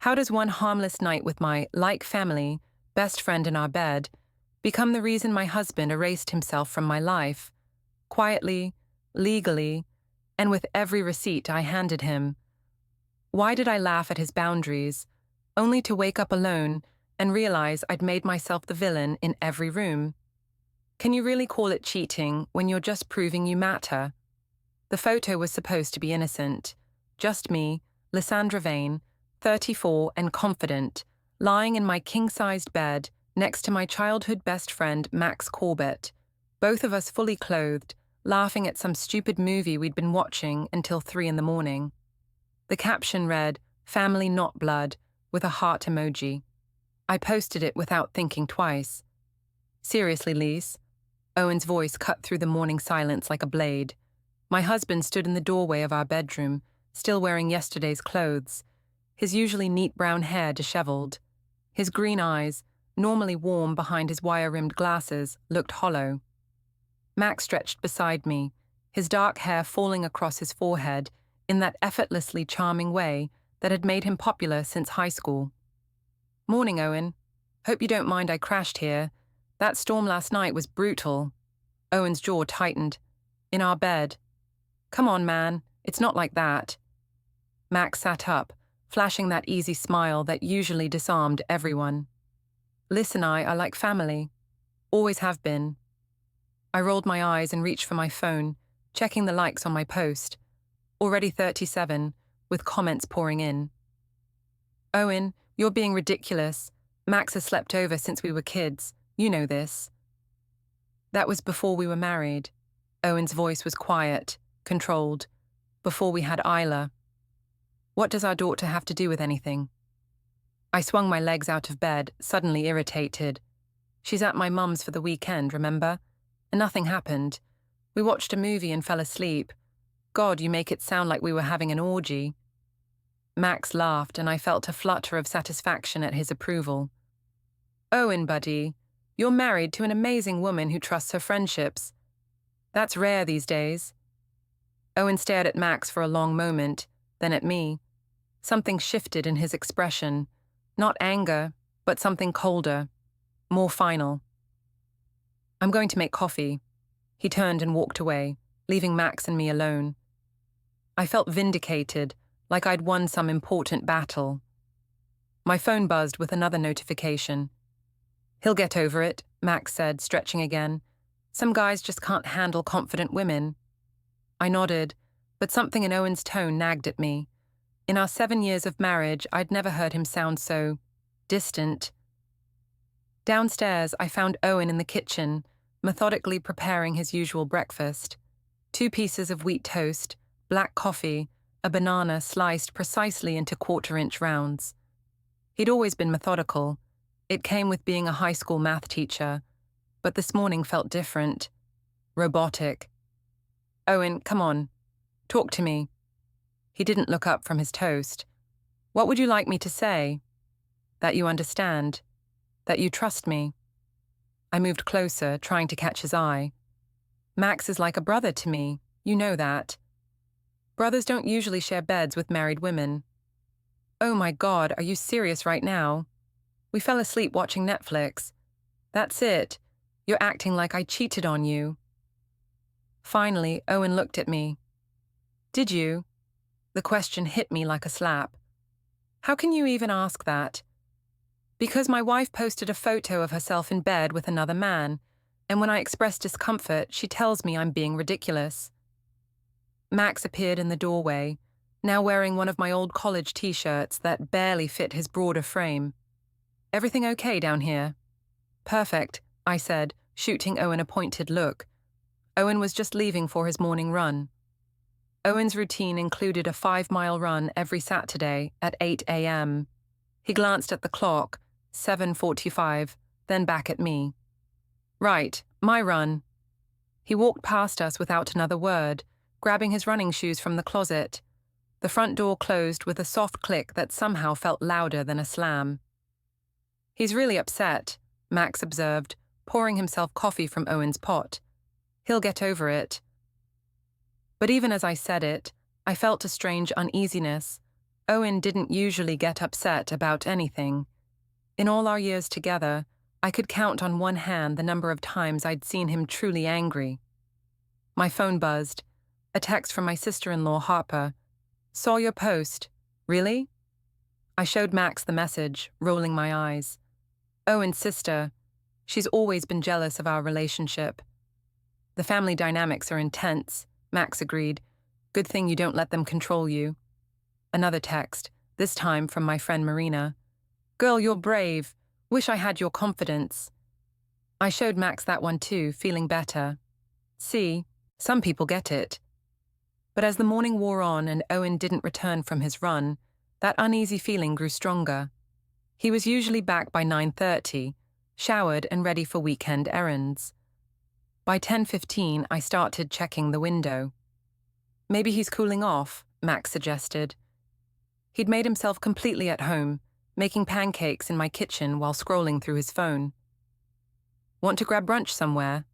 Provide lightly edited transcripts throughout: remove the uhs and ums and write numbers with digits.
How does one harmless night with my family, best friend in our bed, become the reason my husband erased himself from my life? Quietly, legally, and with every receipt I handed him. Why did I laugh at his boundaries, only to wake up alone and realize I'd made myself the villain in every room? Can you really call it cheating when you're just proving you matter? The photo was supposed to be innocent. Just me, Lysandra Vane, 34 and confident, lying in my king-sized bed next to my childhood best friend Max Corbett, both of us fully clothed, laughing at some stupid movie we'd been watching until 3 in the morning. The caption read, "Family not blood," with a heart emoji. I posted it without thinking twice. Seriously, Lise? Owen's voice cut through the morning silence like a blade. My husband stood in the doorway of our bedroom, still wearing yesterday's clothes, his usually neat brown hair disheveled. His green eyes, normally warm behind his wire-rimmed glasses, looked hollow. Max stretched beside me, his dark hair falling across his forehead in that effortlessly charming way that had made him popular since high school. "Morning, Owen. Hope you don't mind I crashed here. That storm last night was brutal." Owen's jaw tightened. "In our bed." "Come on, man. It's not like that." Max sat up, flashing that easy smile that usually disarmed everyone. "Liz and I are like family. Always have been." I rolled my eyes and reached for my phone, checking the likes on my post. Already 37, with comments pouring in. "Owen, you're being ridiculous. Max has slept over since we were kids. You know this." "That was before we were married." Owen's voice was quiet, controlled. "Before we had Isla. What does our daughter have to do with anything?" I swung my legs out of bed, suddenly irritated. "She's at my mum's for the weekend, remember? And nothing happened. We watched a movie and fell asleep. God, you make it sound like we were having an orgy." Max laughed, and I felt a flutter of satisfaction at his approval. "Owen, buddy, you're married to an amazing woman who trusts her friendships. That's rare these days." Owen stared at Max for a long moment, then at me. Something shifted in his expression. Not anger, but something colder, more final. "I'm going to make coffee." He turned and walked away, leaving Max and me alone. I felt vindicated, like I'd won some important battle. My phone buzzed with another notification. "He'll get over it," Max said, stretching again. "Some guys just can't handle confident women." I nodded, but something in Owen's tone nagged at me. In our 7 years of marriage, I'd never heard him sound so distant. Downstairs, I found Owen in the kitchen, methodically preparing his usual breakfast. 2 pieces of wheat toast, black coffee, a banana sliced precisely into 1/4-inch rounds. He'd always been methodical. It came with being a high school math teacher, but this morning felt different. Robotic. "Owen, come on. Talk to me." He didn't look up from his toast. "What would you like me to say?" "That you understand. That you trust me." I moved closer, trying to catch his eye. "Max is like a brother to me. You know that. Brothers don't usually share beds with married women." "Oh my God, are you serious right now? We fell asleep watching Netflix. That's it. You're acting like I cheated on you." Finally, Owen looked at me. "Did you?" The question hit me like a slap. "How can you even ask that?" "Because my wife posted a photo of herself in bed with another man, and when I express discomfort, she tells me I'm being ridiculous." Max appeared in the doorway, now wearing one of my old college t-shirts that barely fit his broader frame. "Everything okay down here?" "Perfect," I said, shooting Owen a pointed look. Owen was just leaving for his morning run. Owen's routine included a 5-mile run every Saturday at 8 a.m. He glanced at the clock, 7:45, then back at me. "Right, my run." He walked past us without another word, grabbing his running shoes from the closet. The front door closed with a soft click that somehow felt louder than a slam. "He's really upset," Max observed, pouring himself coffee from Owen's pot. "He'll get over it." But even as I said it, I felt a strange uneasiness. Owen didn't usually get upset about anything. In all our years together, I could count on one hand the number of times I'd seen him truly angry. My phone buzzed. A text from my sister-in-law, Harper. "Saw your post. Really?" I showed Max the message, rolling my eyes. "Owen's sister. She's always been jealous of our relationship." "The family dynamics are intense," Max agreed. "Good thing you don't let them control you." Another text, this time from my friend Marina. "Girl, you're brave. Wish I had your confidence." I showed Max that one too, feeling better. See, some people get it. But as the morning wore on and Owen didn't return from his run, that uneasy feeling grew stronger. He was usually back by 9:30, showered and ready for weekend errands. By 10:15, I started checking the window. "Maybe he's cooling off," Max suggested. He'd made himself completely at home, making pancakes in my kitchen while scrolling through his phone. "Want to grab brunch somewhere?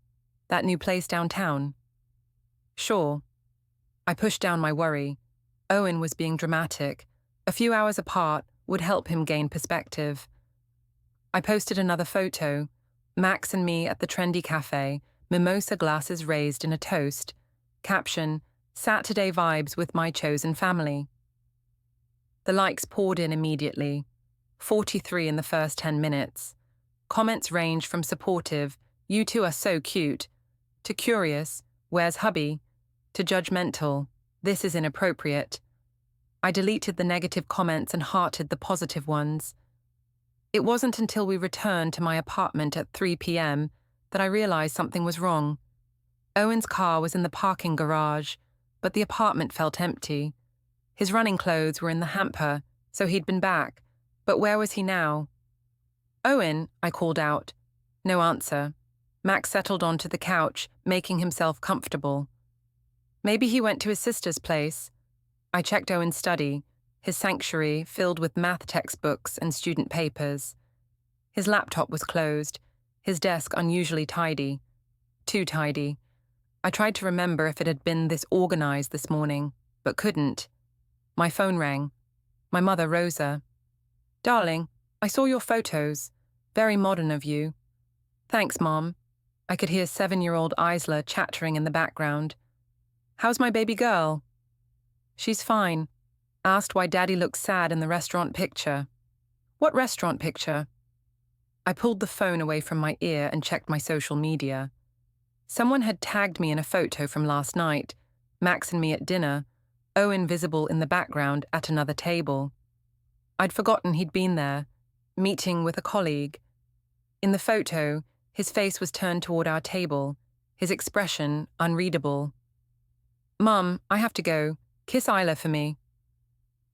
That new place downtown?" "Sure." I pushed down my worry. Owen was being dramatic. A few hours apart would help him gain perspective. I posted another photo, Max and me at the trendy cafe, mimosa glasses raised in a toast. Caption, "Saturday vibes with my chosen family." The likes poured in immediately, 43 in the first 10 minutes. Comments range from supportive, "You two are so cute," to curious, "Where's hubby?" to judgmental, "This is inappropriate." I deleted the negative comments and hearted the positive ones. It wasn't until we returned to my apartment at 3 p.m. that I realized something was wrong. Owen's car was in the parking garage, but the apartment felt empty. His running clothes were in the hamper, so he'd been back. But where was he now? "Owen," I called out. No answer. Max settled onto the couch, making himself comfortable. Maybe he went to his sister's place. I checked Owen's study, his sanctuary filled with math textbooks and student papers. His laptop was closed, his desk unusually tidy. Too tidy. I tried to remember if it had been this organized this morning, but couldn't. My phone rang. My mother, Rosa. "Darling, I saw your photos. Very modern of you." "Thanks, Mom." I could hear 7-year-old Isla chattering in the background. "How's my baby girl?" "She's fine." Asked why Daddy looked sad in the restaurant picture. "What restaurant picture?" I pulled the phone away from my ear and checked my social media. Someone had tagged me in a photo from last night, Max and me at dinner, Owen visible in the background at another table. I'd forgotten he'd been there, meeting with a colleague. In the photo, his face was turned toward our table, his expression unreadable. "Mum, I have to go. Kiss Isla for me."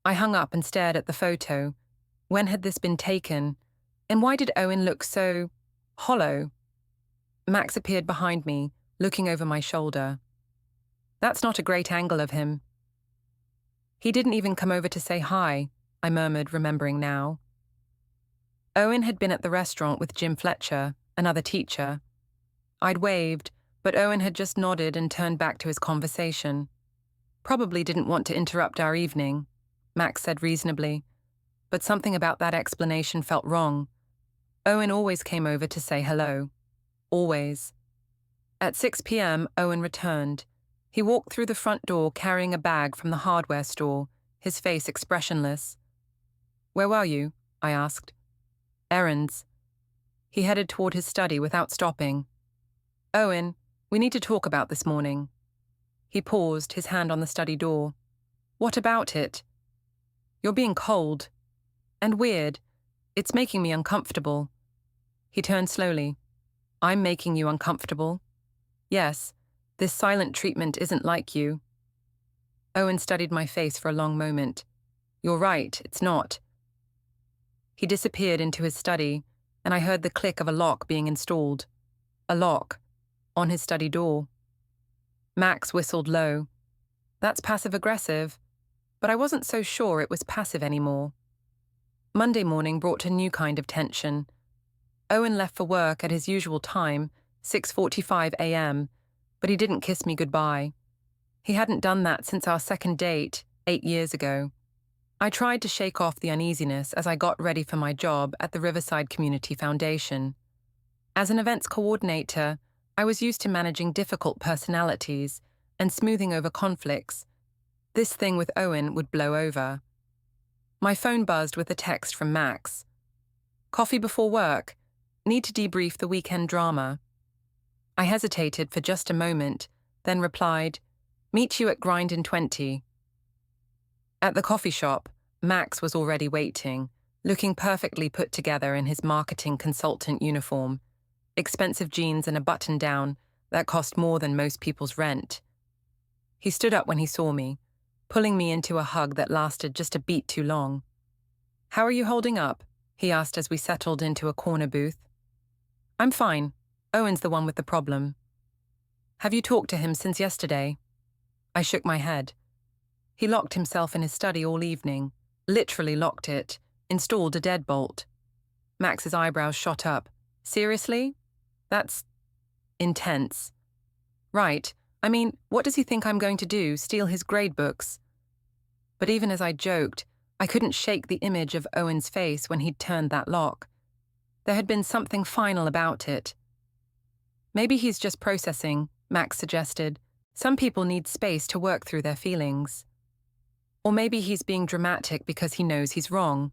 I hung up and stared at the photo. When had this been taken? And why did Owen look so hollow? Max appeared behind me, looking over my shoulder. "That's not a great angle of him." "He didn't even come over to say hi," I murmured, remembering now. Owen had been at the restaurant with Jim Fletcher, another teacher. I'd waved, but Owen had just nodded and turned back to his conversation. "Probably didn't want to interrupt our evening," Max said reasonably, but something about that explanation felt wrong. Owen always came over to say hello. Always. At 6 p.m., Owen returned. He walked through the front door carrying a bag from the hardware store, his face expressionless. "Where were you?" I asked. "Errands." He headed toward his study without stopping. "Owen, we need to talk about this morning." He paused, his hand on the study door. "What about it?" "You're being cold. And weird. It's making me uncomfortable." He turned slowly. "I'm making you uncomfortable?" "Yes. This silent treatment isn't like you." Owen studied my face for a long moment. "You're right, it's not." He disappeared into his study, and I heard the click of a lock being installed. A lock. On his study door. Max whistled low. That's passive-aggressive, but I wasn't so sure it was passive anymore. Monday morning brought a new kind of tension. Owen left for work at his usual time, 6:45 a.m., but he didn't kiss me goodbye. He hadn't done that since our second date, 8 years ago. I tried to shake off the uneasiness as I got ready for my job at the Riverside Community Foundation. As an events coordinator, I was used to managing difficult personalities and smoothing over conflicts. This thing with Owen would blow over. My phone buzzed with a text from Max. "Coffee before work. Need to debrief the weekend drama." I hesitated for just a moment, then replied, "Meet you at Grind in 20. At the coffee shop, Max was already waiting, looking perfectly put together in his marketing consultant uniform, expensive jeans and a button-down that cost more than most people's rent. He stood up when he saw me, pulling me into a hug that lasted just a beat too long. "How are you holding up?" he asked as we settled into a corner booth. "I'm fine. Owen's the one with the problem." "Have you talked to him since yesterday?" I shook my head. He locked himself in his study all evening, literally locked it, installed a deadbolt. Max's eyebrows shot up. "Seriously? That's intense." "Right. I mean, what does he think I'm going to do, steal his grade books?" But even as I joked, I couldn't shake the image of Owen's face when he'd turned that lock. There had been something final about it. "Maybe he's just processing," Max suggested. "Some people need space to work through their feelings." Or maybe he's being dramatic because he knows he's wrong.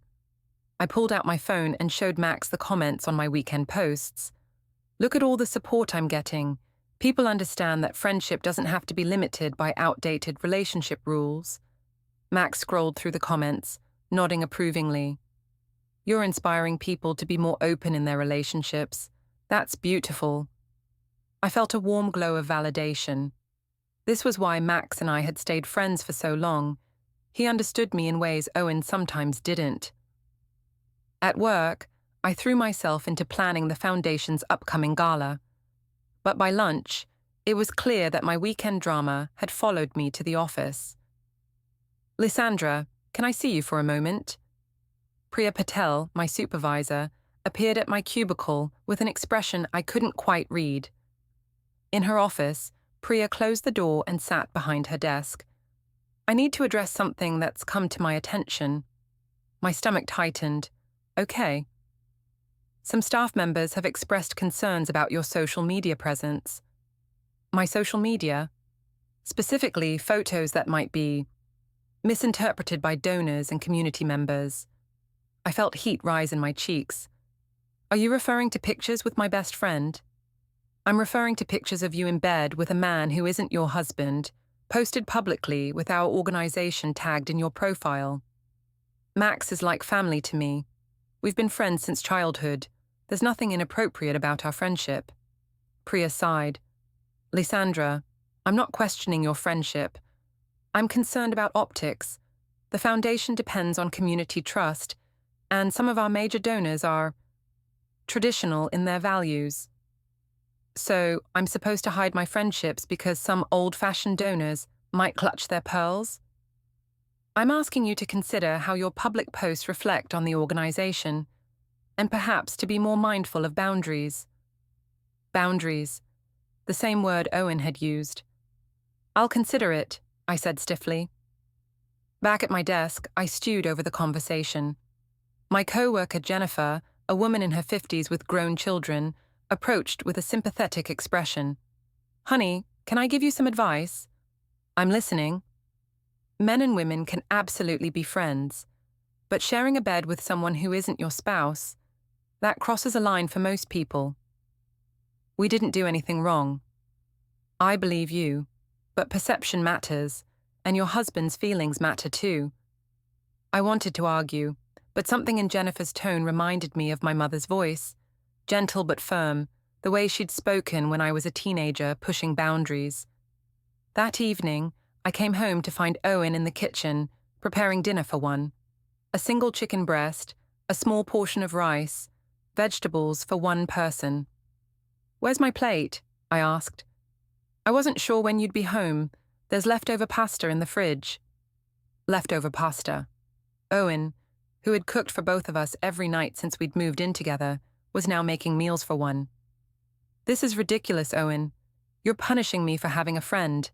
I pulled out my phone and showed Max the comments on my weekend posts. "Look at all the support I'm getting. People understand that friendship doesn't have to be limited by outdated relationship rules." Max scrolled through the comments, nodding approvingly. "You're inspiring people to be more open in their relationships. That's beautiful." I felt a warm glow of validation. This was why Max and I had stayed friends for so long. He understood me in ways Owen sometimes didn't. At work, I threw myself into planning the foundation's upcoming gala. But by lunch, it was clear that my weekend drama had followed me to the office. "Lysandra, can I see you for a moment?" Priya Patel, my supervisor, appeared at my cubicle with an expression I couldn't quite read. In her office, Priya closed the door and sat behind her desk. "I need to address something that's come to my attention." My stomach tightened. "Okay." "Some staff members have expressed concerns about your social media presence." "My social media?" "Specifically, photos that might be misinterpreted by donors and community members." I felt heat rise in my cheeks. "Are you referring to pictures with my best friend?" "I'm referring to pictures of you in bed with a man who isn't your husband, posted publicly with our organization tagged in your profile. Max is like family to me. We've been friends since childhood. There's nothing inappropriate about our friendship." Priya sighed. "Lysandra, I'm not questioning your friendship. I'm concerned about optics. The foundation depends on community trust, and some of our major donors are traditional in their values. So I'm supposed to hide my friendships because some old-fashioned donors might clutch their pearls? I'm asking you to consider how your public posts reflect on the organization, and perhaps to be more mindful of boundaries." Boundaries. The same word Owen had used. "I'll consider it," I said stiffly. Back at my desk, I stewed over the conversation. My co-worker Jennifer, a woman in her 50s with grown children, approached with a sympathetic expression. "Honey, can I give you some advice?" "I'm listening." "Men and women can absolutely be friends, but sharing a bed with someone who isn't your spouse, that crosses a line for most people. We didn't do anything wrong. I believe you, but perception matters, and your husband's feelings matter too." I wanted to argue, but something in Jennifer's tone reminded me of my mother's voice, gentle but firm, the way she'd spoken when I was a teenager pushing boundaries. That evening, I came home to find Owen in the kitchen, preparing dinner for one. A single chicken breast, a small portion of rice, vegetables for one person. "Where's my plate?" I asked. "I wasn't sure when you'd be home. There's leftover pasta in the fridge." Leftover pasta. Owen, who had cooked for both of us every night since we'd moved in together, was now making meals for one. "This is ridiculous, Owen. You're punishing me for having a friend."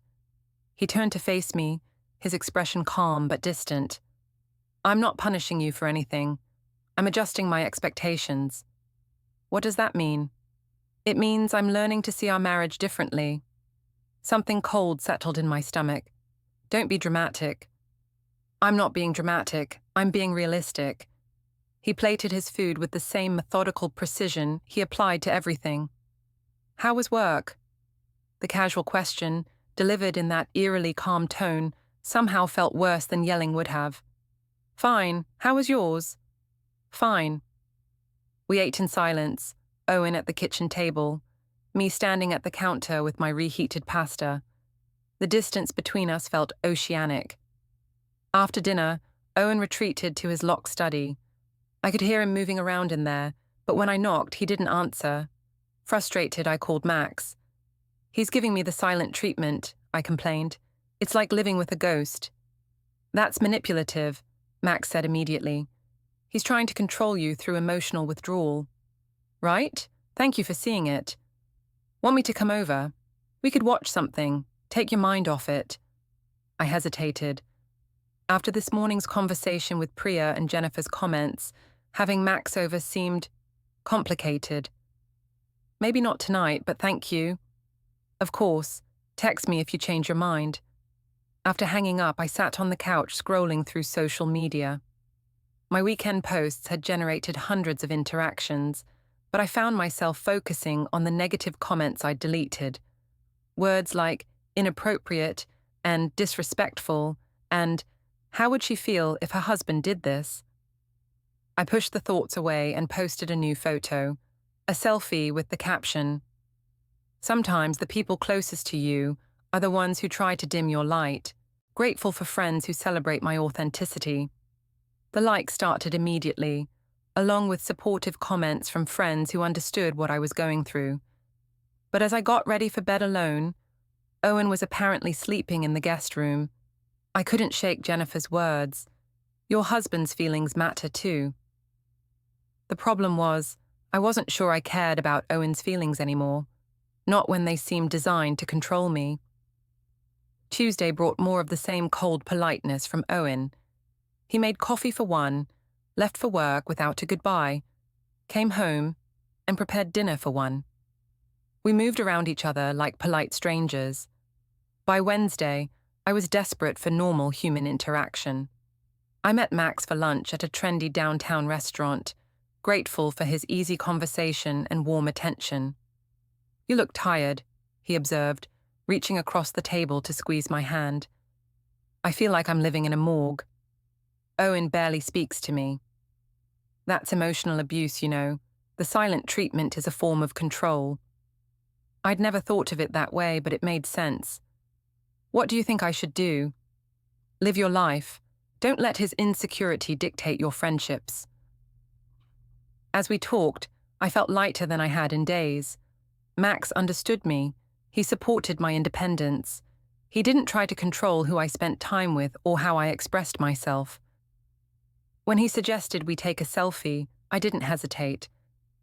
He turned to face me, his expression calm but distant. I'm not punishing you for anything. I'm adjusting my expectations. What does that mean? It means I'm learning to see our marriage differently. Something cold settled in my stomach. Don't be dramatic. I'm not being dramatic. I'm being realistic. He plated his food with the same methodical precision he applied to everything. How was work? The casual question, delivered in that eerily calm tone, somehow felt worse than yelling would have. Fine. How was yours? Fine. We ate in silence, Owen at the kitchen table, me standing at the counter with my reheated pasta. The distance between us felt oceanic. After dinner, Owen retreated to his locked study. I could hear him moving around in there, but when I knocked, he didn't answer. Frustrated, I called Max. He's giving me the silent treatment, I complained. It's like living with a ghost. That's manipulative, Max said immediately. He's trying to control you through emotional withdrawal. Right? Thank you for seeing it. Want me to come over? We could watch something. Take your mind off it. I hesitated. After this morning's conversation with Priya and Jennifer's comments, having Max over seemed complicated. Maybe not tonight, but thank you. Of course. Text me if you change your mind. After hanging up, I sat on the couch scrolling through social media. My weekend posts had generated hundreds of interactions, but I found myself focusing on the negative comments I'd deleted. Words like inappropriate and disrespectful and how would she feel if her husband did this? I pushed the thoughts away and posted a new photo, a selfie with the caption, "Sometimes the people closest to you are the ones who try to dim your light. Grateful for friends who celebrate my authenticity." The likes started immediately, along with supportive comments from friends who understood what I was going through. But as I got ready for bed alone, Owen was apparently sleeping in the guest room. I couldn't shake Jennifer's words. Your husband's feelings matter too. The problem was, I wasn't sure I cared about Owen's feelings anymore, not when they seemed designed to control me. Tuesday brought more of the same cold politeness from Owen. He made coffee for one, left for work without a goodbye, came home, and prepared dinner for one. We moved around each other like polite strangers. By Wednesday, I was desperate for normal human interaction. I met Max for lunch at a trendy downtown restaurant, grateful for his easy conversation and warm attention. "You look tired," he observed, reaching across the table to squeeze my hand. "I feel like I'm living in a morgue. Owen barely speaks to me." That's emotional abuse, you know. The silent treatment is a form of control. I'd never thought of it that way, but it made sense. What do you think I should do? Live your life. Don't let his insecurity dictate your friendships. As we talked, I felt lighter than I had in days. Max understood me. He supported my independence. He didn't try to control who I spent time with or how I expressed myself. When he suggested we take a selfie, I didn't hesitate.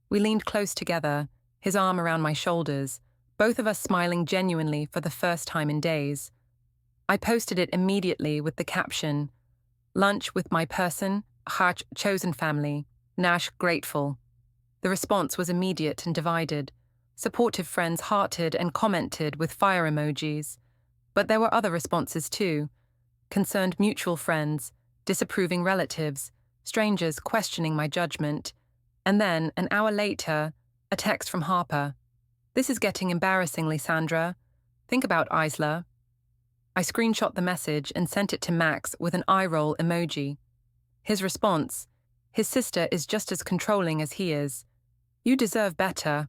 We leaned close together, his arm around my shoulders, both of us smiling genuinely for the first time in days. I posted it immediately with the caption, "Lunch with my person, Hach chosen family, Nash grateful." The response was immediate and divided. Supportive friends hearted and commented with fire emojis. But there were other responses too. Concerned mutual friends, disapproving relatives, strangers questioning my judgment. And then, an hour later, a text from Harper. "This is getting embarrassing, Lysandra. Think about Isla." I screenshot the message and sent it to Max with an eye-roll emoji. His response, "His sister is just as controlling as he is. You deserve better."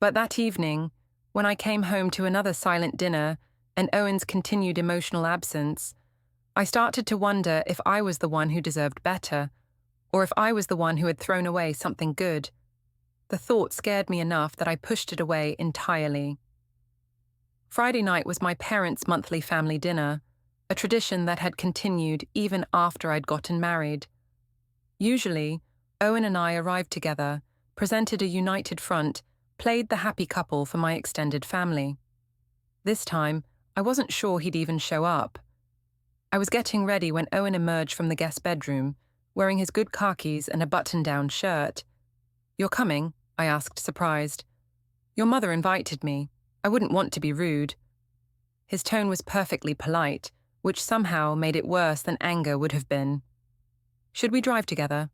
But that evening, when I came home to another silent dinner and Owen's continued emotional absence, I started to wonder if I was the one who deserved better, or if I was the one who had thrown away something good. The thought scared me enough that I pushed it away entirely. Friday night was my parents' monthly family dinner, a tradition that had continued even after I'd gotten married. Usually, Owen and I arrived together, presented a united front, played the happy couple for my extended family. This time, I wasn't sure he'd even show up. I was getting ready when Owen emerged from the guest bedroom, wearing his good khakis and a button-down shirt. "You're coming?" I asked, surprised. "Your mother invited me. I wouldn't want to be rude." His tone was perfectly polite, which somehow made it worse than anger would have been. "Should we drive together?"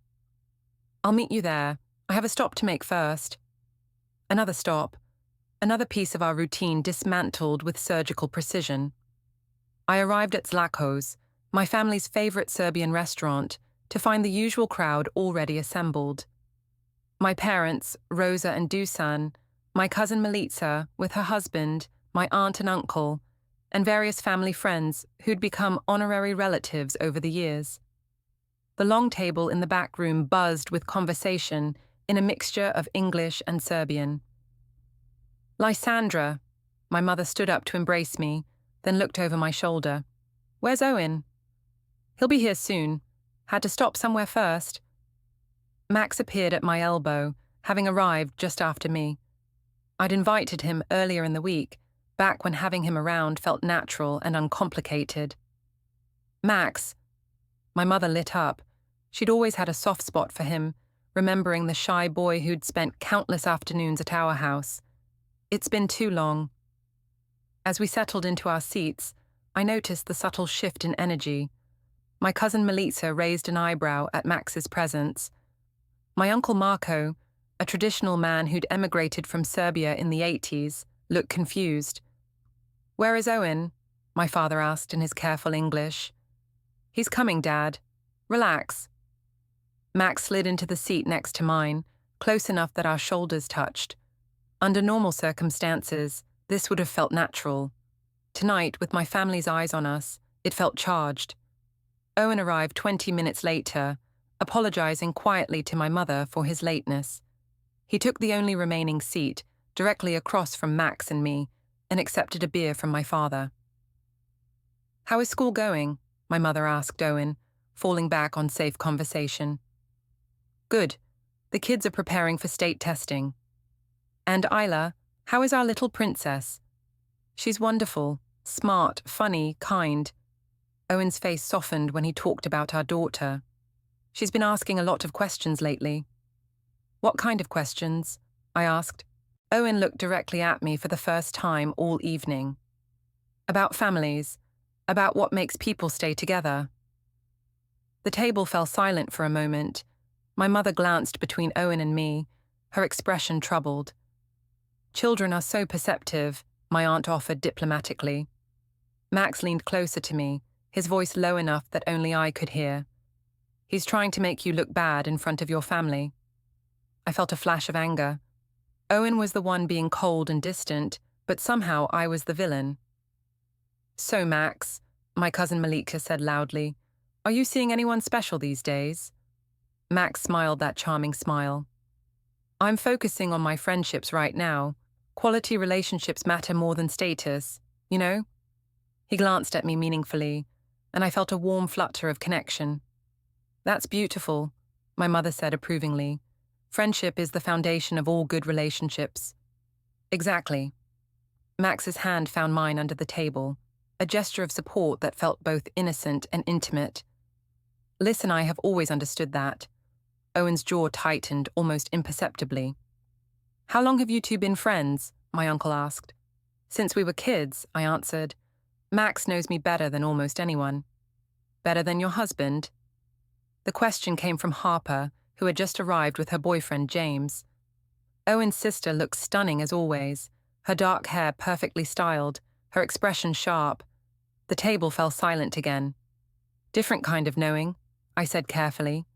"I'll meet you there. I have a stop to make first." Another stop. Another piece of our routine dismantled with surgical precision. I arrived at Zlako's, my family's favorite Serbian restaurant, to find the usual crowd already assembled. My parents, Rosa and Dusan, my cousin Milica with her husband, my aunt and uncle, and various family friends who'd become honorary relatives over the years. The long table in the back room buzzed with conversation in a mixture of English and Serbian. "Lysandra," my mother stood up to embrace me, then looked over my shoulder. "Where's Owen?" "He'll be here soon. Had to stop somewhere first." Max appeared at my elbow, having arrived just after me. I'd invited him earlier in the week, back when having him around felt natural and uncomplicated. "Max." My mother lit up. She'd always had a soft spot for him, remembering the shy boy who'd spent countless afternoons at our house. It's been too long. As we settled into our seats, I noticed the subtle shift in energy. My cousin Milica raised an eyebrow at Max's presence. My uncle Marco, a traditional man who'd emigrated from Serbia in the 80s, looked confused. "Where is Owen?" my father asked in his careful English. "He's coming, Dad. Relax." Max slid into the seat next to mine, close enough that our shoulders touched. Under normal circumstances, this would have felt natural. Tonight, with my family's eyes on us, it felt charged. Owen arrived 20 minutes later, apologizing quietly to my mother for his lateness. He took the only remaining seat, directly across from Max and me, and accepted a beer from my father. "How is school going?" my mother asked Owen, falling back on safe conversation. "Good. The kids are preparing for state testing." "And Isla, how is our little princess?" "She's wonderful, smart, funny, kind." Owen's face softened when he talked about our daughter. "She's been asking a lot of questions lately." "What kind of questions?" I asked. Owen looked directly at me for the first time all evening. "About families, about what makes people stay together." The table fell silent for a moment. My mother glanced between Owen and me, her expression troubled. "Children are so perceptive," my aunt offered diplomatically. Max leaned closer to me, his voice low enough that only I could hear. "He's trying to make you look bad in front of your family." I felt a flash of anger. Owen was the one being cold and distant, but somehow I was the villain. "So, Max," my cousin Milica said loudly, "are you seeing anyone special these days?" Max smiled that charming smile. "I'm focusing on my friendships right now. Quality relationships matter more than status, you know?" He glanced at me meaningfully, and I felt a warm flutter of connection. "That's beautiful," my mother said approvingly. "Friendship is the foundation of all good relationships." "Exactly." Max's hand found mine under the table, a gesture of support that felt both innocent and intimate. Liz and I have always understood that. Owen's jaw tightened almost imperceptibly. "How long have you two been friends?" my uncle asked. "Since we were kids," I answered. "Max knows me better than almost anyone." "Better than your husband?" The question came from Harper, who had just arrived with her boyfriend James. Owen's sister looked stunning as always, her dark hair perfectly styled, her expression sharp. The table fell silent again. "Different kind of knowing," I said carefully.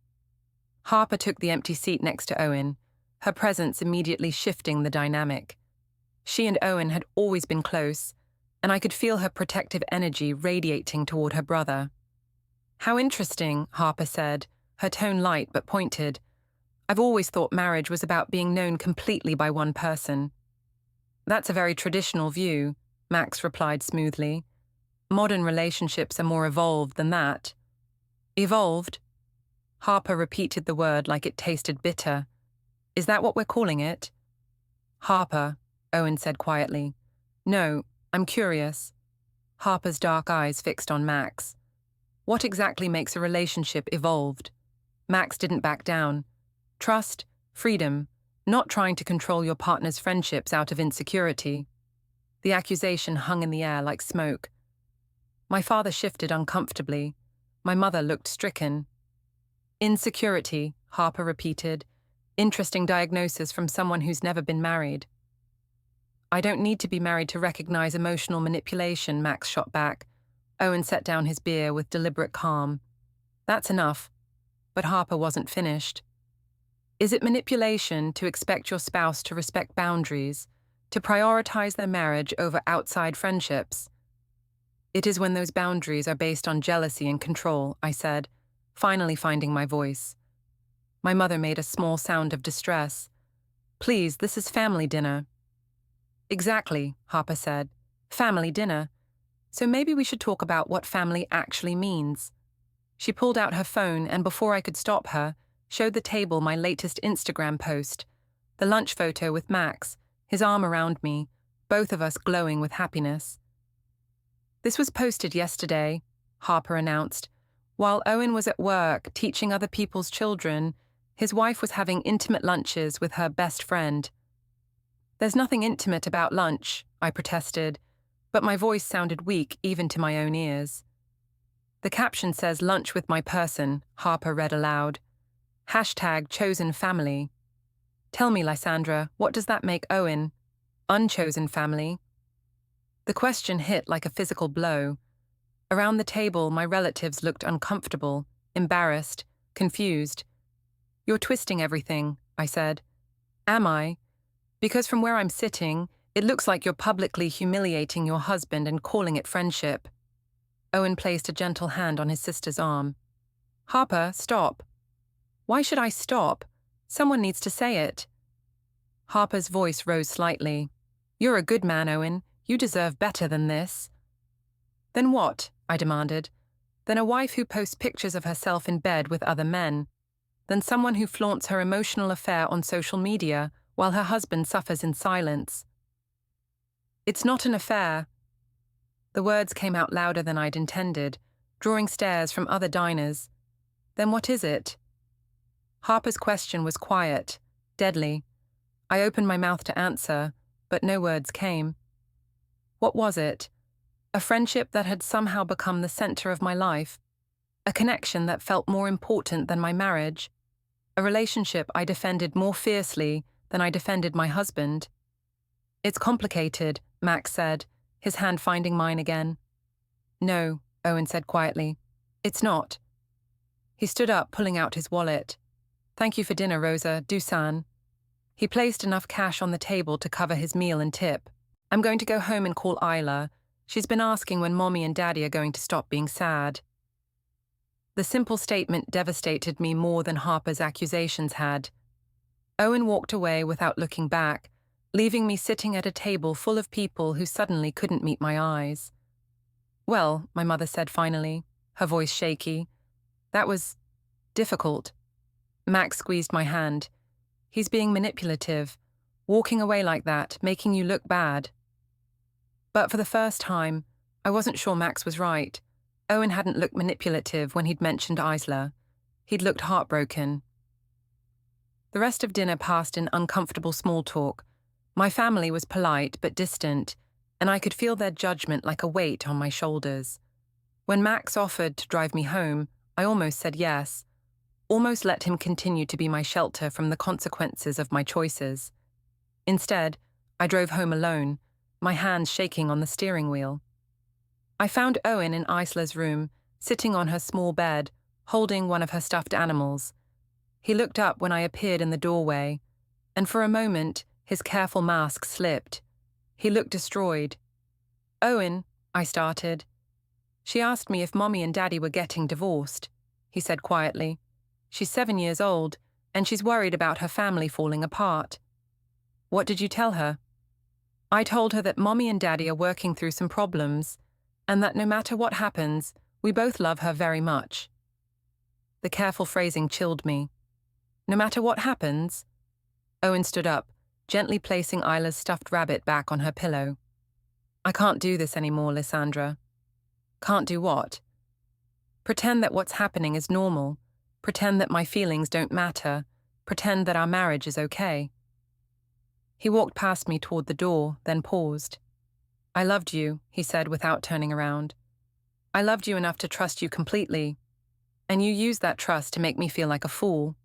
Harper took the empty seat next to Owen, her presence immediately shifting the dynamic. She and Owen had always been close, and I could feel her protective energy radiating toward her brother. "How interesting," Harper said, her tone light but pointed. "I've always thought marriage was about being known completely by one person." "That's a very traditional view," Max replied smoothly. "Modern relationships are more evolved than that." "Evolved?" Harper repeated the word like it tasted bitter. "Is that what we're calling it?" "Harper," Owen said quietly. "No, I'm curious." Harper's dark eyes fixed on Max. What exactly makes a relationship evolved? Max didn't back down. Trust, freedom, not trying to control your partner's friendships out of insecurity. The accusation hung in the air like smoke. My father shifted uncomfortably. My mother looked stricken. Insecurity, Harper repeated. Interesting diagnosis from someone who's never been married. I don't need to be married to recognize emotional manipulation, Max shot back. Owen set down his beer with deliberate calm. That's enough. But Harper wasn't finished. Is it manipulation to expect your spouse to respect boundaries, to prioritize their marriage over outside friendships? It is when those boundaries are based on jealousy and control, I said, finally finding my voice. My mother made a small sound of distress. Please, this is family dinner. Exactly, Harper said. Family dinner. So maybe we should talk about what family actually means. She pulled out her phone and before I could stop her, showed the table my latest Instagram post, the lunch photo with Max, his arm around me, both of us glowing with happiness. This was posted yesterday, Harper announced. While Owen was at work teaching other people's children, his wife was having intimate lunches with her best friend. There's nothing intimate about lunch, I protested, but my voice sounded weak even to my own ears. The caption says lunch with my person, Harper read aloud. #chosen family. Tell me, Lysandra, what does that make Owen? Unchosen family? The question hit like a physical blow. Around the table, my relatives looked uncomfortable, embarrassed, confused. You're twisting everything, I said. Am I? Because from where I'm sitting, it looks like you're publicly humiliating your husband and calling it friendship. Owen placed a gentle hand on his sister's arm. Harper, stop. Why should I stop? Someone needs to say it. Harper's voice rose slightly. You're a good man, Owen. You deserve better than this. Then what? I demanded. Then a wife who posts pictures of herself in bed with other men. Then someone who flaunts her emotional affair on social media while her husband suffers in silence. It's not an affair. The words came out louder than I'd intended, drawing stares from other diners. Then what is it? Harper's question was quiet, deadly. I opened my mouth to answer, but no words came. What was it? A friendship that had somehow become the center of my life. A connection that felt more important than my marriage. A relationship I defended more fiercely than I defended my husband. It's complicated, Max said, his hand finding mine again. No, Owen said quietly. It's not. He stood up, pulling out his wallet. Thank you for dinner, Rosa, Dusan. He placed enough cash on the table to cover his meal and tip. I'm going to go home and call Isla. She's been asking when Mommy and Daddy are going to stop being sad. The simple statement devastated me more than Harper's accusations had. Owen walked away without looking back, leaving me sitting at a table full of people who suddenly couldn't meet my eyes. Well, my mother said finally, her voice shaky. That was difficult. Max squeezed my hand. He's being manipulative, walking away like that, making you look bad. But for the first time, I wasn't sure Max was right. Owen hadn't looked manipulative when he'd mentioned Isla. He'd looked heartbroken. The rest of dinner passed in uncomfortable small talk. My family was polite but distant, and I could feel their judgment like a weight on my shoulders. When Max offered to drive me home, I almost said yes, almost let him continue to be my shelter from the consequences of my choices. Instead, I drove home alone, my hands shaking on the steering wheel. I found Owen in Isla's room, sitting on her small bed, holding one of her stuffed animals. He looked up when I appeared in the doorway, and for a moment, his careful mask slipped. He looked destroyed. Owen, I started. She asked me if Mommy and Daddy were getting divorced, he said quietly. She's 7 years old, and she's worried about her family falling apart. What did you tell her? I told her that Mommy and Daddy are working through some problems, and that no matter what happens, we both love her very much. The careful phrasing chilled me. No matter what happens? Owen stood up, gently placing Isla's stuffed rabbit back on her pillow. I can't do this anymore, Lysandra. Can't do what? Pretend that what's happening is normal. Pretend that my feelings don't matter. Pretend that our marriage is okay. He walked past me toward the door, then paused. I loved you, he said without turning around. I loved you enough to trust you completely, and you used that trust to make me feel like a fool.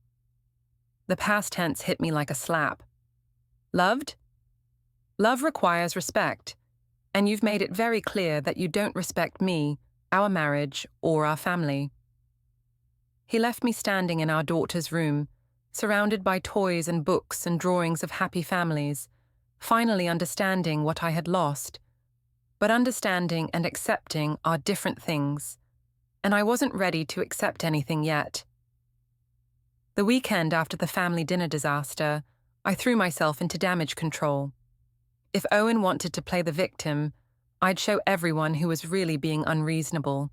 The past tense hit me like a slap. Loved? Love requires respect, and you've made it very clear that you don't respect me, our marriage, or our family. He left me standing in our daughter's room, surrounded by toys and books and drawings of happy families, finally understanding what I had lost. But understanding and accepting are different things, and I wasn't ready to accept anything yet. The weekend after the family dinner disaster, I threw myself into damage control. If Owen wanted to play the victim, I'd show everyone who was really being unreasonable.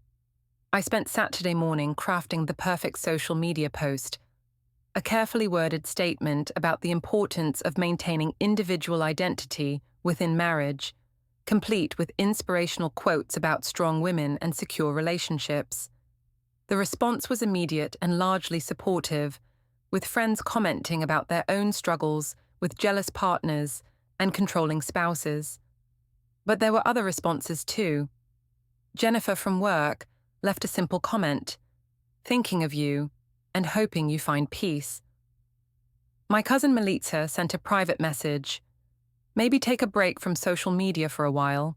I spent Saturday morning crafting the perfect social media post, a carefully worded statement about the importance of maintaining individual identity within marriage, complete with inspirational quotes about strong women and secure relationships. The response was immediate and largely supportive, with friends commenting about their own struggles with jealous partners and controlling spouses. But there were other responses too. Jennifer from work left a simple comment, thinking of you and hoping you find peace. My cousin Melitza sent a private message, maybe take a break from social media for a while.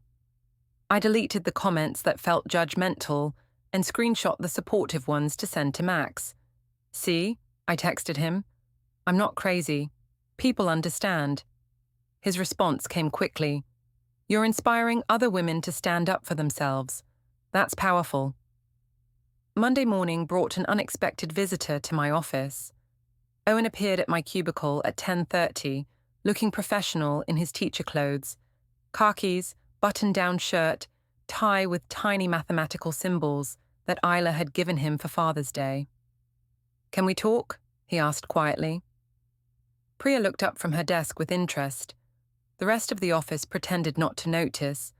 I deleted the comments that felt judgmental and screenshot the supportive ones to send to Max. See, I texted him. I'm not crazy. People understand. His response came quickly. You're inspiring other women to stand up for themselves. That's powerful. Monday morning brought an unexpected visitor to my office. Owen appeared at my cubicle at 10:30, looking professional in his teacher clothes, khakis, button-down shirt, tie with tiny mathematical symbols that Isla had given him for Father's Day. Can we talk? He asked quietly. Priya looked up from her desk with interest. The rest of the office pretended not to notice,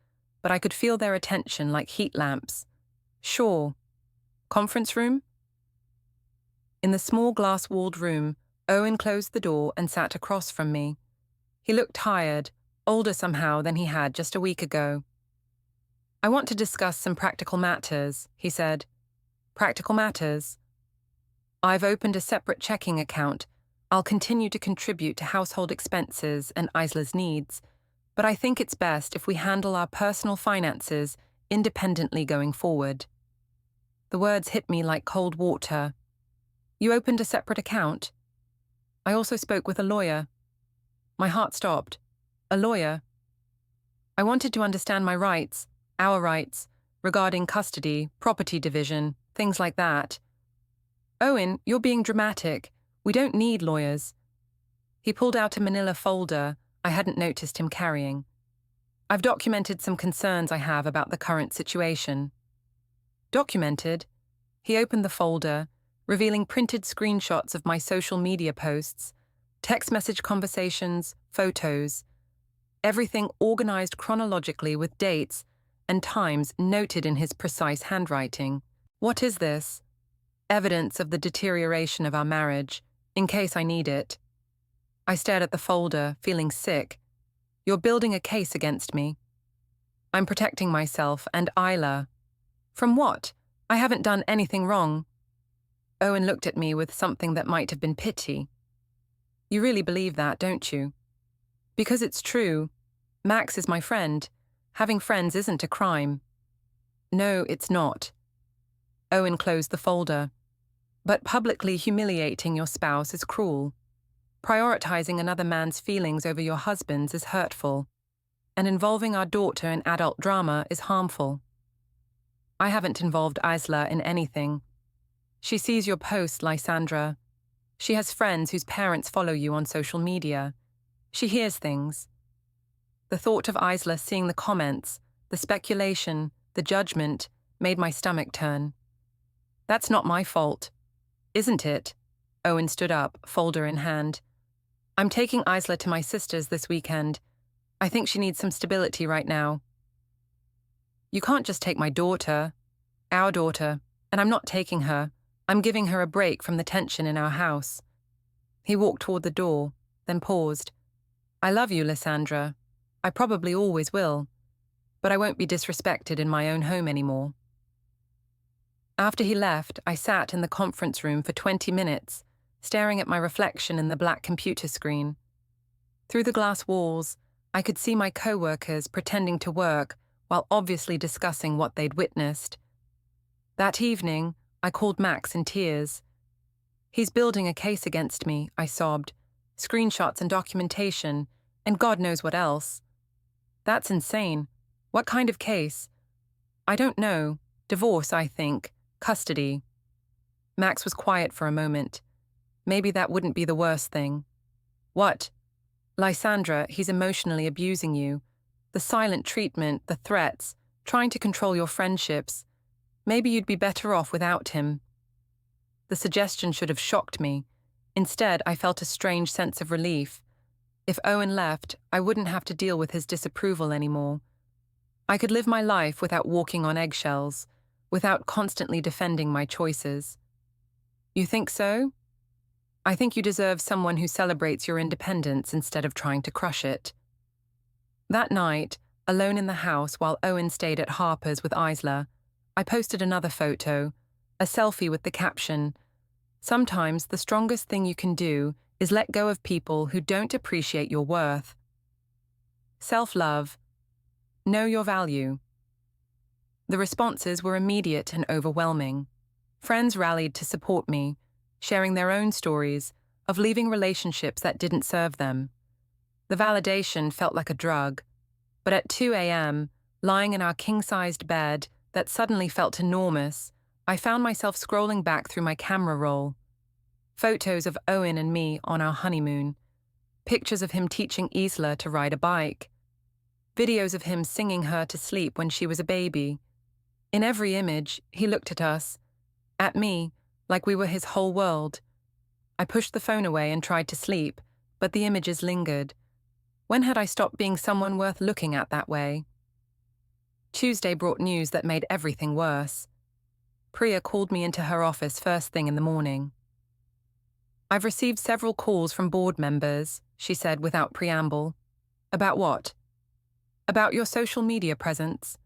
but I could feel their attention like heat lamps. Sure. Conference room? In the small glass-walled room, Owen closed the door and sat across from me. He looked tired, older somehow than he had just a week ago. I want to discuss some practical matters, he said. Practical matters? I've opened a separate checking account. I'll continue to contribute to household expenses and Isla's needs, but I think it's best if we handle our personal finances independently going forward. The words hit me like cold water. You opened a separate account? I also spoke with a lawyer. My heart stopped. A lawyer? I wanted to understand my rights, our rights, regarding custody, property division, things like that. Owen, you're being dramatic. We don't need lawyers. He pulled out a manila folder I hadn't noticed him carrying. I've documented some concerns I have about the current situation. Documented? He opened the folder, revealing printed screenshots of my social media posts, text message conversations, photos, everything organized chronologically with dates and times noted in his precise handwriting. What is this? Evidence of the deterioration of our marriage, in case I need it. I stared at the folder, feeling sick. You're building a case against me. I'm protecting myself and Isla. From what? I haven't done anything wrong. Owen looked at me with something that might have been pity. You really believe that, don't you? Because it's true. Max is my friend. Having friends isn't a crime. No, it's not. Owen closed the folder. But publicly humiliating your spouse is cruel. Prioritizing another man's feelings over your husband's is hurtful. And involving our daughter in adult drama is harmful. I haven't involved Isla in anything. She sees your posts, Lysandra. She has friends whose parents follow you on social media. She hears things. The thought of Isla seeing the comments, the speculation, the judgment, made my stomach turn. That's not my fault. Isn't it? Owen stood up, folder in hand. I'm taking Isla to my sister's this weekend. I think she needs some stability right now. You can't just take my daughter, our daughter, and And I'm not taking her. I'm giving her a break from the tension in our house. He walked toward the door, then paused. I love you, Lysandra. I probably always will. But I won't be disrespected in my own home anymore. After he left, I sat in the conference room for 20 minutes, staring at my reflection in the black computer screen. Through the glass walls, I could see my co-workers pretending to work while obviously discussing what they'd witnessed. That evening, I called Max in tears. He's building a case against me, I sobbed. Screenshots and documentation, and God knows what else. That's insane. What kind of case? I don't know. Divorce, I think. Custody. Max was quiet for a moment. Maybe that wouldn't be the worst thing. What? Lysandra, he's emotionally abusing you. The silent treatment, the threats, trying to control your friendships. Maybe you'd be better off without him. The suggestion should have shocked me. Instead, I felt a strange sense of relief. If Owen left, I wouldn't have to deal with his disapproval anymore. I could live my life without walking on eggshells, without constantly defending my choices. You think so? I think you deserve someone who celebrates your independence instead of trying to crush it. That night, alone in the house while Owen stayed at Harper's with Isla, I posted another photo, a selfie with the caption, "Sometimes the strongest thing you can do is let go of people who don't appreciate your worth." Self-love. Know your value. The responses were immediate and overwhelming. Friends rallied to support me, sharing their own stories of leaving relationships that didn't serve them. The validation felt like a drug, but at 2 a.m., lying in our king-sized bed that suddenly felt enormous, I found myself scrolling back through my camera roll. Photos of Owen and me on our honeymoon, pictures of him teaching Isla to ride a bike, videos of him singing her to sleep when she was a baby. In every image, he looked at us, at me, like we were his whole world. I pushed the phone away and tried to sleep, but the images lingered. When had I stopped being someone worth looking at that way? Tuesday brought news that made everything worse. Priya called me into her office first thing in the morning. "I've received several calls from board members," she said without preamble. "About what?" "About your social media presence.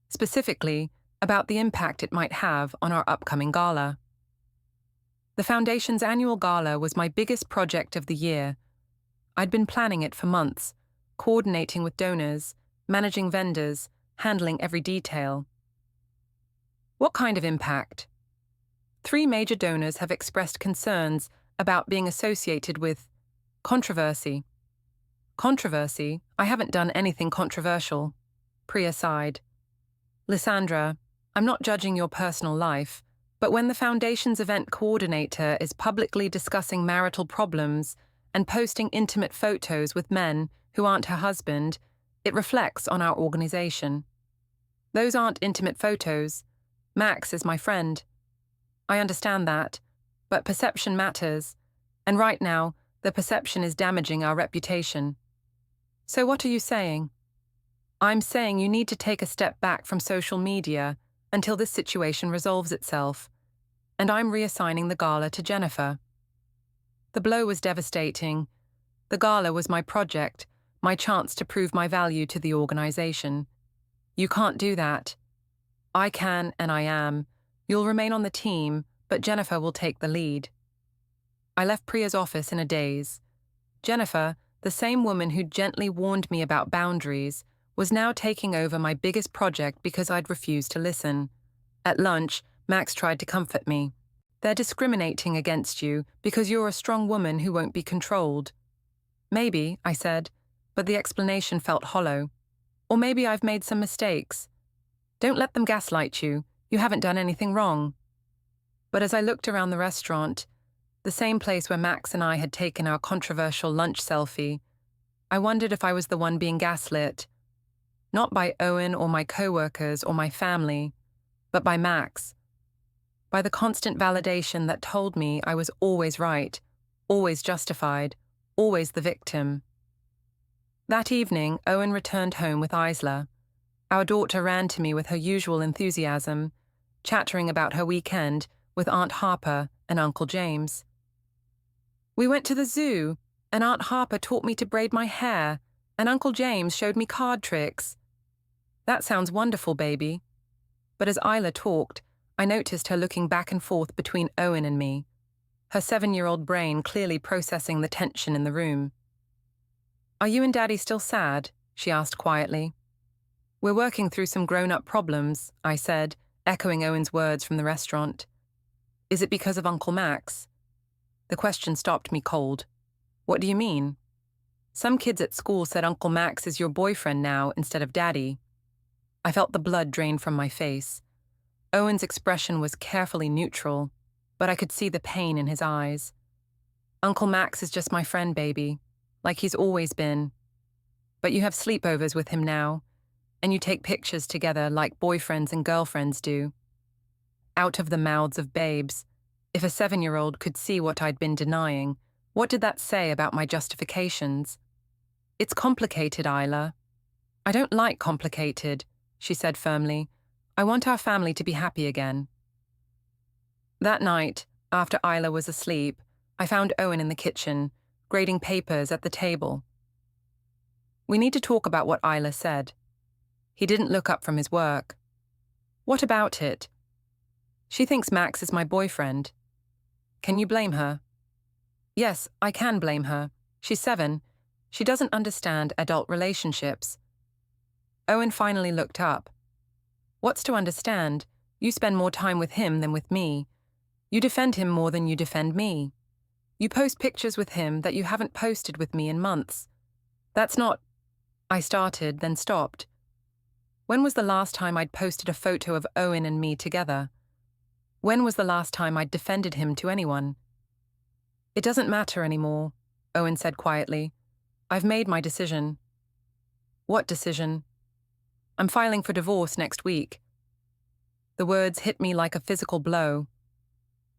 Specifically, about the impact it might have on our upcoming gala." The Foundation's annual gala was my biggest project of the year. I'd been planning it for months, coordinating with donors, managing vendors, handling every detail. What kind of impact? 3 major donors have expressed concerns about being associated with controversy. Controversy? I haven't done anything controversial. Priya sighed. Lysandra, I'm not judging your personal life, but when the Foundation's event coordinator is publicly discussing marital problems and posting intimate photos with men who aren't her husband, it reflects on our organization. Those aren't intimate photos. Max is my friend. I understand that, but perception matters, and right now, the perception is damaging our reputation. So what are you saying? I'm saying you need to take a step back from social media until this situation resolves itself, and I'm reassigning the gala to Jennifer. The blow was devastating. The gala was my project, my chance to prove my value to the organization. You can't do that. I can, and I am. You'll remain on the team, but Jennifer will take the lead. I left Priya's office in a daze. Jennifer, the same woman who'd gently warned me about boundaries, was now taking over my biggest project because I'd refused to listen. At lunch, Max tried to comfort me. "They're discriminating against you because you're a strong woman who won't be controlled." "Maybe," I said, but the explanation felt hollow. "Or maybe I've made some mistakes." "Don't let them gaslight you. You haven't done anything wrong." But as I looked around the restaurant, the same place where Max and I had taken our controversial lunch selfie, I wondered if I was the one being gaslit. Not by Owen or my co-workers or my family, but by Max. By the constant validation that told me I was always right, always justified, always the victim. That evening, Owen returned home with Isla. Our daughter ran to me with her usual enthusiasm. chattering about her weekend with Aunt Harper and Uncle James. "We went to the zoo, and Aunt Harper taught me to braid my hair, and Uncle James showed me card tricks." "That sounds wonderful, baby." But as Isla talked, I noticed her looking back and forth between Owen and me, her 7-year-old brain clearly processing the tension in the room. "Are you and Daddy still sad?" she asked quietly. "We're working through some grown-up problems," I said, echoing Owen's words from the restaurant. "Is it because of Uncle Max?" The question stopped me cold. "What do you mean?" "Some kids at school said Uncle Max is your boyfriend now instead of Daddy." I felt the blood drain from my face. Owen's expression was carefully neutral, but I could see the pain in his eyes. "Uncle Max is just my friend, baby, like he's always been. But you have sleepovers with him now, and you take pictures together like boyfriends and girlfriends do." Out of the mouths of babes, if a 7-year-old could see what I'd been denying, what did that say about my justifications? "It's complicated, Isla." "I don't like complicated," she said firmly. "I want our family to be happy again." That night, after Isla was asleep, I found Owen in the kitchen, grading papers at the table. "We need to talk about what Isla said." He didn't look up from his work. "What about it?" "She thinks Max is my boyfriend." "Can you blame her?" "Yes, I can blame her. She's 7. She doesn't understand adult relationships." Owen finally looked up. "What's to understand? You spend more time with him than with me. You defend him more than you defend me. You post pictures with him that you haven't posted with me in months. That's not—" I started, then stopped. When was the last time I'd posted a photo of Owen and me together? When was the last time I'd defended him to anyone? "It doesn't matter anymore," Owen said quietly. "I've made my decision." "What decision?" "I'm filing for divorce next week." The words hit me like a physical blow.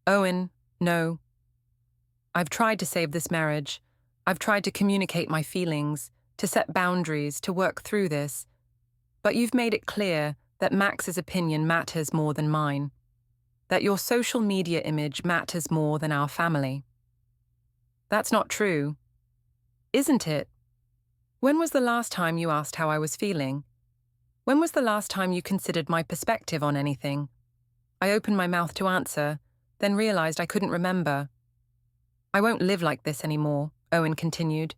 "Owen, no. I've tried to save this marriage. I've tried to communicate my feelings, to set boundaries, to work through this. But you've made it clear that Max's opinion matters more than mine. That your social media image matters more than our family." "That's not true." "Isn't it? When was the last time you asked how I was feeling? When was the last time you considered my perspective on anything?" I opened my mouth to answer, then realized I couldn't remember. "I won't live like this anymore," Owen continued,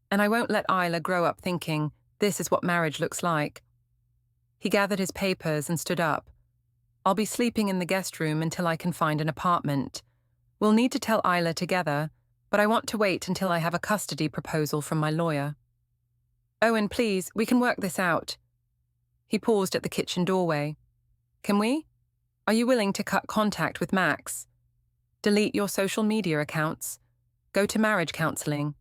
"and I won't let Isla grow up thinking this is what marriage looks like." He gathered his papers and stood up. "I'll be sleeping in the guest room until I can find an apartment. We'll need to tell Isla together, but I want to wait until I have a custody proposal from my lawyer." "Owen, please, we can work this out." He paused at the kitchen doorway. "Can we? Are you willing to cut contact with Max? Delete your social media accounts? Go to marriage counseling?"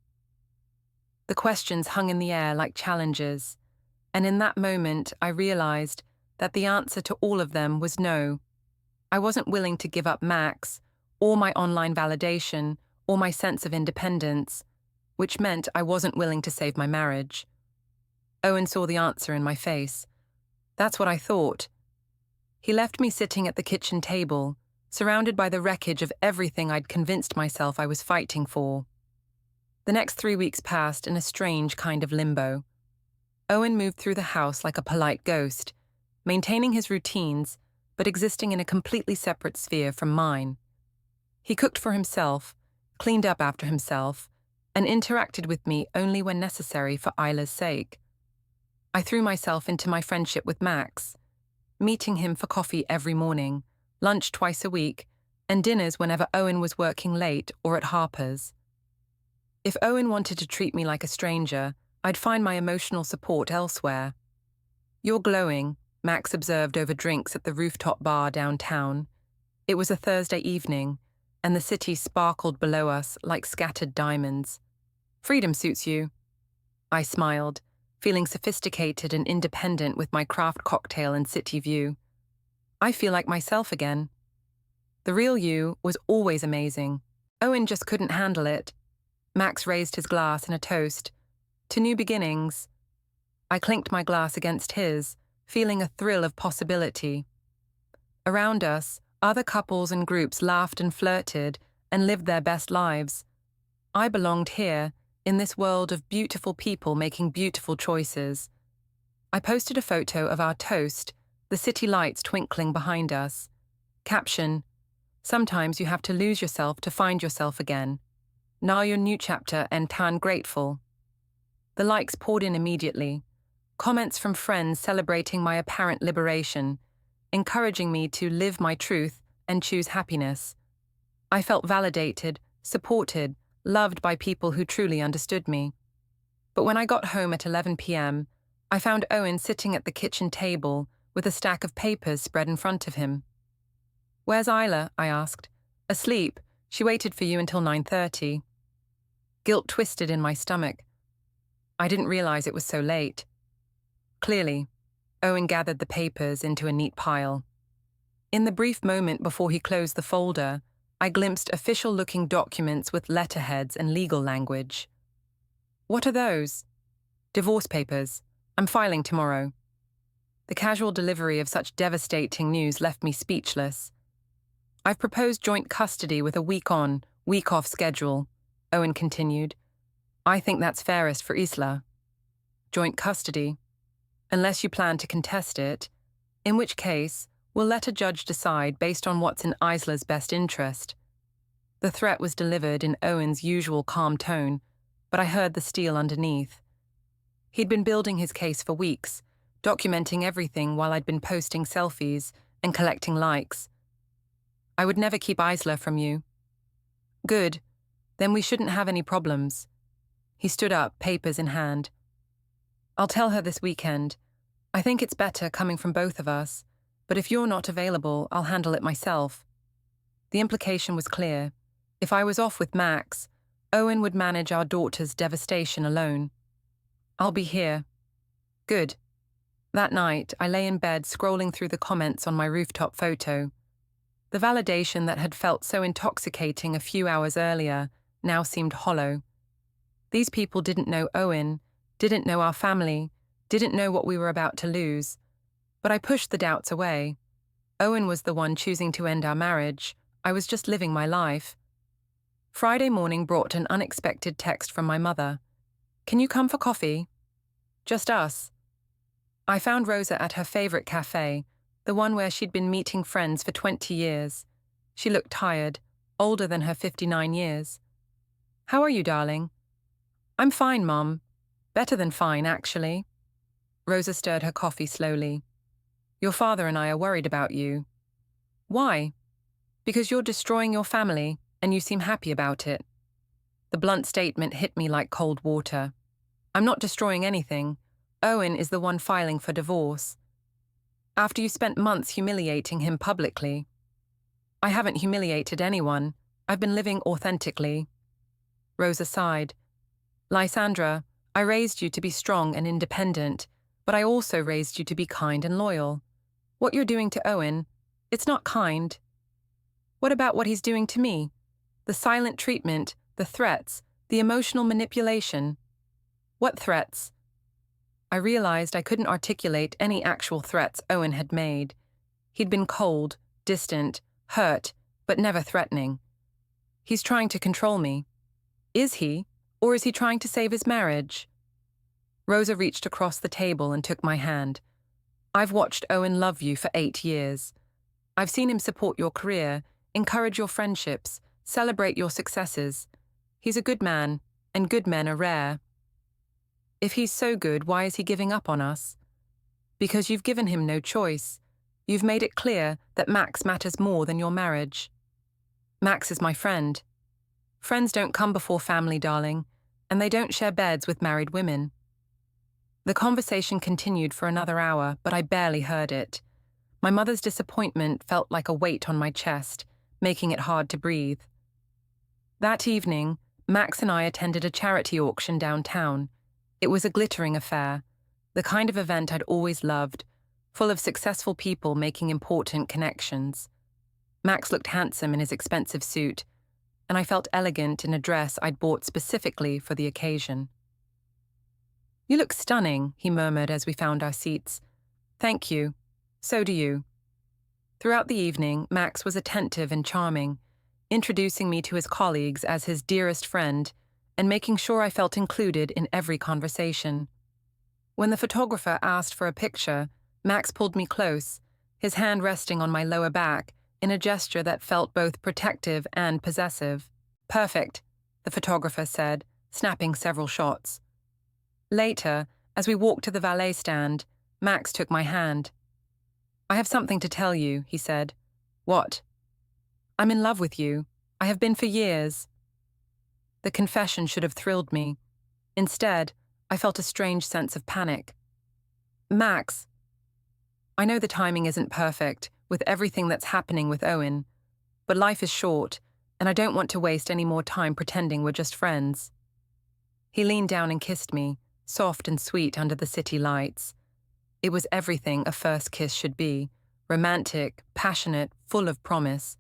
The questions hung in the air like challenges, and in that moment I realized that the answer to all of them was no. I wasn't willing to give up Max, or my online validation, or my sense of independence, which meant I wasn't willing to save my marriage. Owen saw the answer in my face. "That's what I thought." He left me sitting at the kitchen table, surrounded by the wreckage of everything I'd convinced myself I was fighting for. The next 3 weeks passed in a strange kind of limbo. Owen moved through the house like a polite ghost, maintaining his routines, but existing in a completely separate sphere from mine. He cooked for himself, cleaned up after himself, and interacted with me only when necessary for Isla's sake. I threw myself into my friendship with Max, meeting him for coffee every morning, lunch twice a week, and dinners whenever Owen was working late or at Harper's. If Owen wanted to treat me like a stranger, I'd find my emotional support elsewhere. "You're glowing," Max observed over drinks at the rooftop bar downtown. It was a Thursday evening, and the city sparkled below us like scattered diamonds. "Freedom suits you." I smiled, feeling sophisticated and independent with my craft cocktail and city view. "I feel like myself again." The real you was always amazing. Owen just couldn't handle it. Max raised his glass in a toast. "To new beginnings." I clinked my glass against his, feeling a thrill of possibility. Around us, other couples and groups laughed and flirted and lived their best lives. I belonged here, in this world of beautiful people making beautiful choices. I posted a photo of our toast, the city lights twinkling behind us. Caption: sometimes you have to lose yourself to find yourself again. Now your new chapter and tan grateful. The likes poured in immediately. Comments from friends celebrating my apparent liberation, encouraging me to live my truth and choose happiness. I felt validated, supported, loved by people who truly understood me. But when I got home at 11 p.m., I found Owen sitting at the kitchen table with a stack of papers spread in front of him. "Where's Isla?" I asked. "Asleep. She waited for you until 9:30. Guilt twisted in my stomach. I didn't realize it was so late. Clearly, Owen gathered the papers into a neat pile. In the brief moment before he closed the folder, I glimpsed official-looking documents with letterheads and legal language. "What are those?" "Divorce papers. I'm filing tomorrow." The casual delivery of such devastating news left me speechless. "I've proposed joint custody with a week-on, week-off schedule," Owen continued. "I think that's fairest for Isla." "Joint custody? Unless you plan to contest it, in which case, we'll let a judge decide based on what's in Isla's best interest." The threat was delivered in Owen's usual calm tone, but I heard the steel underneath. He'd been building his case for weeks, documenting everything while I'd been posting selfies and collecting likes. "I would never keep Isla from you." "Good. Then we shouldn't have any problems." He stood up, papers in hand. "I'll tell her this weekend. I think it's better coming from both of us, but if you're not available, I'll handle it myself." The implication was clear. If I was off with Max, Owen would manage our daughter's devastation alone. "I'll be here." Good. That night, I lay in bed scrolling through the comments on my rooftop photo. The validation that had felt so intoxicating a few hours earlier now seemed hollow. These people didn't know Owen, didn't know our family, didn't know what we were about to lose. But I pushed the doubts away. Owen was the one choosing to end our marriage. I was just living my life. Friday morning brought an unexpected text from my mother. "Can you come for coffee?" "Just us." I found Rosa at her favorite cafe, the one where she'd been meeting friends for 20 years. She looked tired, older than her 59 years. "How are you, darling?" "I'm fine, Mom. Better than fine, actually." Rosa stirred her coffee slowly. "Your father and I are worried about you." "Why?" "Because you're destroying your family, and you seem happy about it." The blunt statement hit me like cold water. "I'm not destroying anything. Owen is the one filing for divorce. After you spent months humiliating him publicly." "I haven't humiliated anyone. I've been living authentically." Rosa sighed. "Lysandra, I raised you to be strong and independent, but I also raised you to be kind and loyal. What you're doing to Owen, it's not kind." "What about what he's doing to me? The silent treatment, the threats, the emotional manipulation." "What threats?" I realized I couldn't articulate any actual threats Owen had made. He'd been cold, distant, hurt, but never threatening. "He's trying to control me." "Is he? Or is he trying to save his marriage?" Rosa reached across the table and took my hand. "I've watched Owen love you for 8 years. I've seen him support your career, encourage your friendships, celebrate your successes. He's a good man, and good men are rare." "If he's so good, why is he giving up on us?" "Because you've given him no choice. You've made it clear that Max matters more than your marriage." "Max is my friend." "Friends don't come before family, darling, and they don't share beds with married women." The conversation continued for another hour, but I barely heard it. My mother's disappointment felt like a weight on my chest, making it hard to breathe. That evening, Max and I attended a charity auction downtown. It was a glittering affair, the kind of event I'd always loved, full of successful people making important connections. Max looked handsome in his expensive suit, and I felt elegant in a dress I'd bought specifically for the occasion. "You look stunning," he murmured as we found our seats. "Thank you. So do you." Throughout the evening, Max was attentive and charming, introducing me to his colleagues as his dearest friend and making sure I felt included in every conversation. When the photographer asked for a picture, Max pulled me close, his hand resting on my lower back in a gesture that felt both protective and possessive. "Perfect," the photographer said, snapping several shots. Later, as we walked to the valet stand, Max took my hand. "I have something to tell you," he said. "What?" "I'm in love with you. I have been for years." The confession should have thrilled me. Instead, I felt a strange sense of panic. "Max, I know the timing isn't perfect, with everything that's happening with Owen, but life is short, and I don't want to waste any more time pretending we're just friends." He leaned down and kissed me, soft and sweet under the city lights. It was everything a first kiss should be, romantic, passionate, full of promise.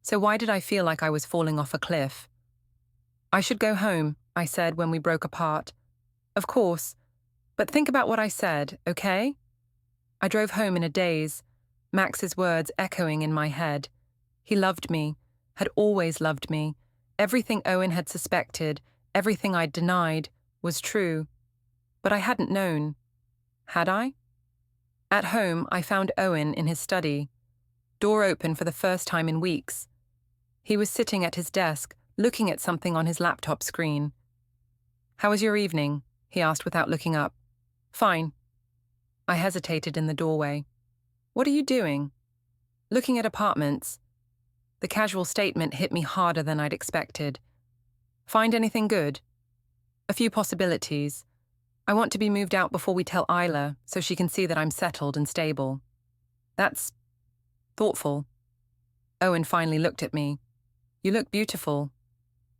So why did I feel like I was falling off a cliff? "I should go home," I said when we broke apart. "Of course, but think about what I said, okay?" I drove home in a daze, Max's words echoing in my head. He loved me, had always loved me. Everything Owen had suspected, everything I'd denied, was true. But I hadn't known. Had I? At home, I found Owen in his study, door open for the first time in weeks. He was sitting at his desk, looking at something on his laptop screen. "How was your evening?" he asked without looking up. "Fine." I hesitated in the doorway. "What are you doing?" "Looking at apartments." The casual statement hit me harder than I'd expected. "Find anything good?" "A few possibilities. I want to be moved out before we tell Isla, so she can see that I'm settled and stable." "That's thoughtful." Owen finally looked at me. "You look beautiful."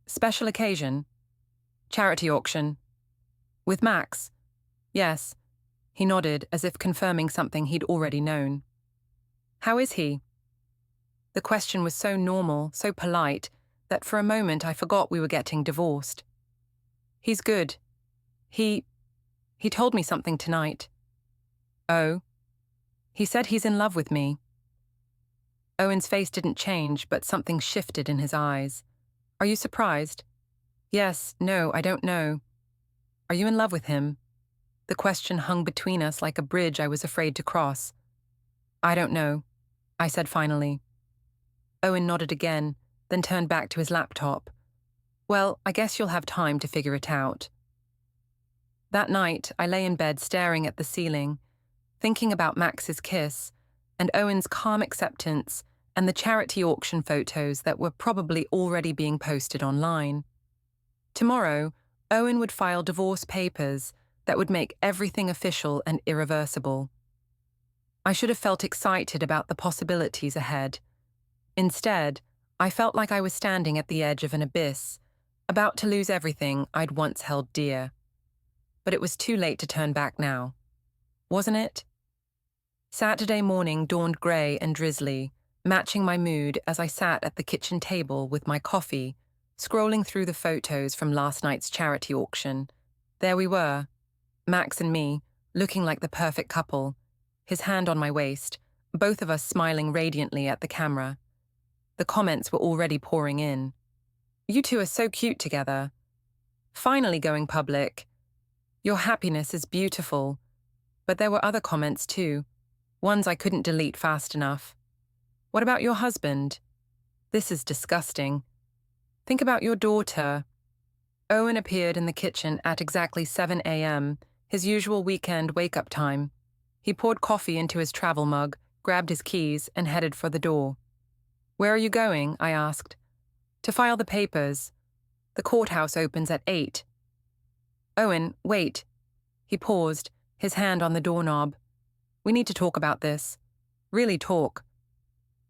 "Special occasion?" "Charity auction." "With Max?" "Yes." He nodded, as if confirming something he'd already known. "How is he?" The question was so normal, so polite, that for a moment I forgot we were getting divorced. "He's good. He told me something tonight." "Oh?" "He said he's in love with me." Owen's face didn't change, but something shifted in his eyes. "Are you surprised?" "Yes, no, I don't know." "Are you in love with him?" The question hung between us like a bridge I was afraid to cross. "I don't know," I said finally. Owen nodded again, then turned back to his laptop. "Well, I guess you'll have time to figure it out." That night, I lay in bed staring at the ceiling, thinking about Max's kiss, and Owen's calm acceptance, and the charity auction photos that were probably already being posted online. Tomorrow, Owen would file divorce papers that would make everything official and irreversible. I should have felt excited about the possibilities ahead. Instead, I felt like I was standing at the edge of an abyss, about to lose everything I'd once held dear. But it was too late to turn back now. Wasn't it? Saturday morning dawned grey and drizzly, matching my mood as I sat at the kitchen table with my coffee, scrolling through the photos from last night's charity auction. There we were, Max and me, looking like the perfect couple, his hand on my waist, both of us smiling radiantly at the camera. The comments were already pouring in. "You two are so cute together." "Finally going public." "Your happiness is beautiful." But there were other comments too, ones I couldn't delete fast enough. "What about your husband?" "This is disgusting." "Think about your daughter." Owen appeared in the kitchen at exactly 7 a.m., his usual weekend wake-up time. He poured coffee into his travel mug, grabbed his keys, and headed for the door. "Where are you going?" I asked. "To file the papers. The courthouse opens at 8. "Owen, wait." He paused, his hand on the doorknob. "We need to talk about this. Really talk."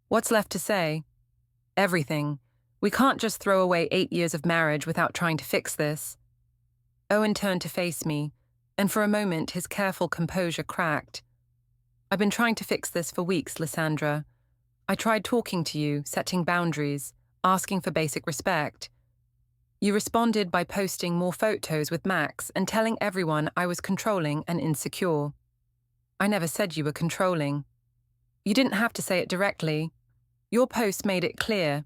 "What's left to say?" "Everything. We can't just throw away 8 years of marriage without trying to fix this." Owen turned to face me, and for a moment his careful composure cracked. "I've been trying to fix this for weeks, Lysandra. I tried talking to you, setting boundaries, asking for basic respect. You responded by posting more photos with Max and telling everyone I was controlling and insecure. I never said you were controlling." You didn't have to say it directly. Your post made it clear.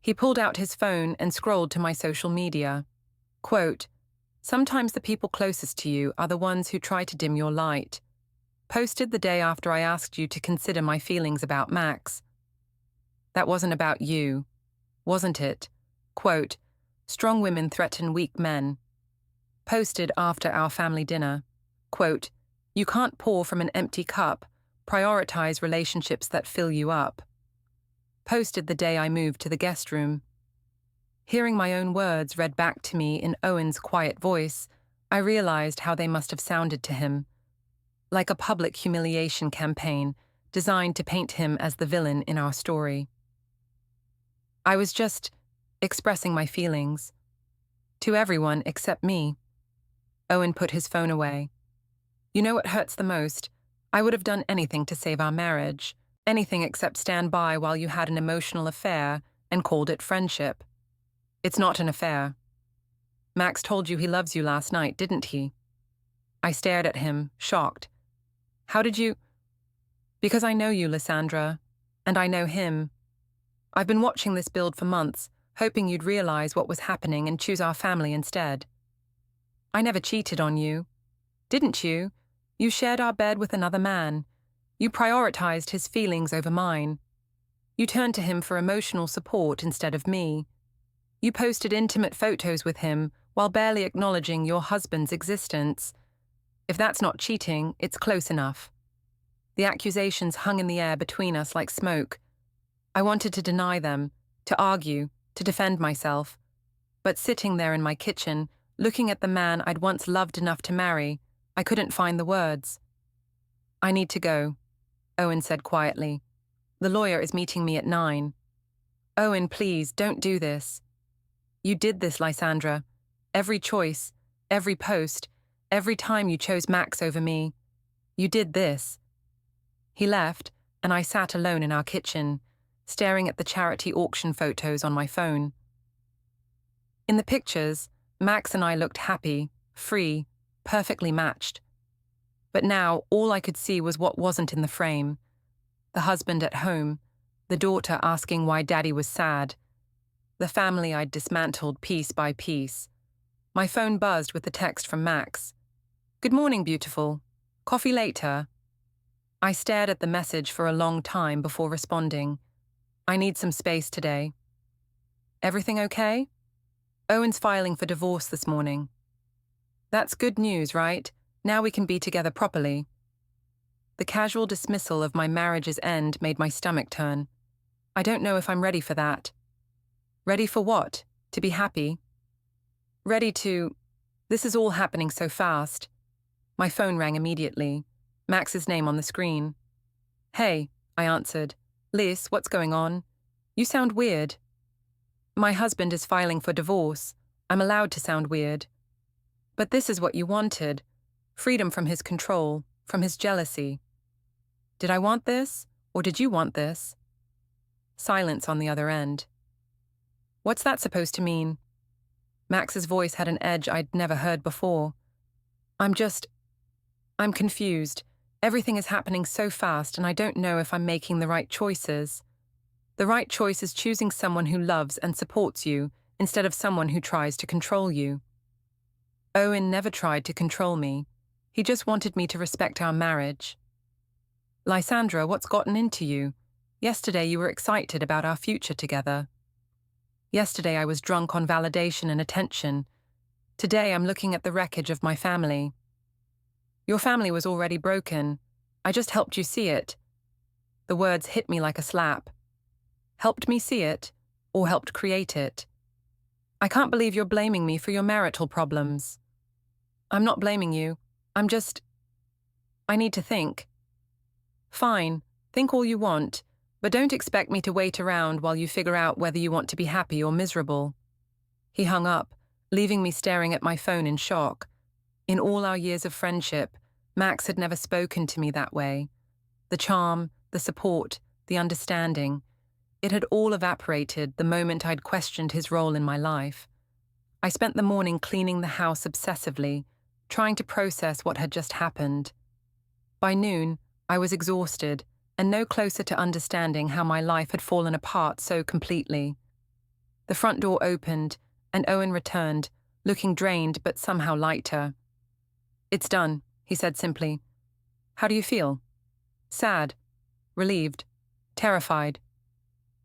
He pulled out his phone and scrolled to my social media. Quote, sometimes the people closest to you are the ones who try to dim your light. Posted the day after I asked you to consider my feelings about Max. That wasn't about you, wasn't it? Quote, strong women threaten weak men. Posted after our family dinner. Quote, you can't pour from an empty cup. Prioritize relationships that fill you up. Posted the day I moved to the guest room. Hearing my own words read back to me in Owen's quiet voice, I realized how they must have sounded to him. Like a public humiliation campaign designed to paint him as the villain in our story. I was just expressing my feelings. To everyone except me. Owen put his phone away. You know what hurts the most? I would have done anything to save our marriage. Anything except stand by while you had an emotional affair and called it friendship. It's not an affair. Max told you he loves you last night, didn't he? I stared at him, shocked. How did you? Because I know you, Lysandra, and I know him. I've been watching this build for months, hoping you'd realize what was happening and choose our family instead. I never cheated on you. Didn't you? You shared our bed with another man. You prioritized his feelings over mine. You turned to him for emotional support instead of me. You posted intimate photos with him while barely acknowledging your husband's existence. If that's not cheating, it's close enough. The accusations hung in the air between us like smoke. I wanted to deny them, to argue, to defend myself. But sitting there in my kitchen, looking at the man I'd once loved enough to marry, I couldn't find the words. I need to go, Owen said quietly. The lawyer is meeting me at 9. Owen, please, don't do this. You did this, Lysandra. Every choice, every post, every time you chose Max over me. You did this. He left, and I sat alone in our kitchen, staring at the charity auction photos on my phone. In the pictures, Max and I looked happy, free, perfectly matched. But now all I could see was what wasn't in the frame. The husband at home, the daughter asking why Daddy was sad, the family I'd dismantled piece by piece. My phone buzzed with the text from Max. Good morning, beautiful. Coffee later. I stared at the message for a long time before responding. I need some space today. Everything okay? Owen's filing for divorce this morning. That's good news, right? Now we can be together properly. The casual dismissal of my marriage's end made my stomach turn. I don't know if I'm ready for that. Ready for what? To be happy? Ready to... This is all happening so fast. My phone rang immediately. Max's name on the screen. Hey, I answered. Lys, what's going on? You sound weird. My husband is filing for divorce. I'm allowed to sound weird. But this is what you wanted. Freedom from his control, from his jealousy. Did I want this, or did you want this? Silence on the other end. What's that supposed to mean? Max's voice had an edge I'd never heard before. I'm confused. Everything is happening so fast, and I don't know if I'm making the right choices. The right choice is choosing someone who loves and supports you, instead of someone who tries to control you. Owen never tried to control me. He just wanted me to respect our marriage. Lysandra, what's gotten into you? Yesterday you were excited about our future together. Yesterday I was drunk on validation and attention. Today I'm looking at the wreckage of my family. Your family was already broken. I just helped you see it. The words hit me like a slap. Helped me see it, or helped create it. I can't believe you're blaming me for your marital problems. I'm not blaming you. I need to think. Fine, think all you want, but don't expect me to wait around while you figure out whether you want to be happy or miserable. He hung up, leaving me staring at my phone in shock. In all our years of friendship, Max had never spoken to me that way. The charm, the support, the understanding. It had all evaporated the moment I'd questioned his role in my life. I spent the morning cleaning the house obsessively, trying to process what had just happened. By noon, I was exhausted, and no closer to understanding how my life had fallen apart so completely. The front door opened, and Owen returned, looking drained but somehow lighter. "It's done," he said simply. "How do you feel?" "Sad, relieved, terrified."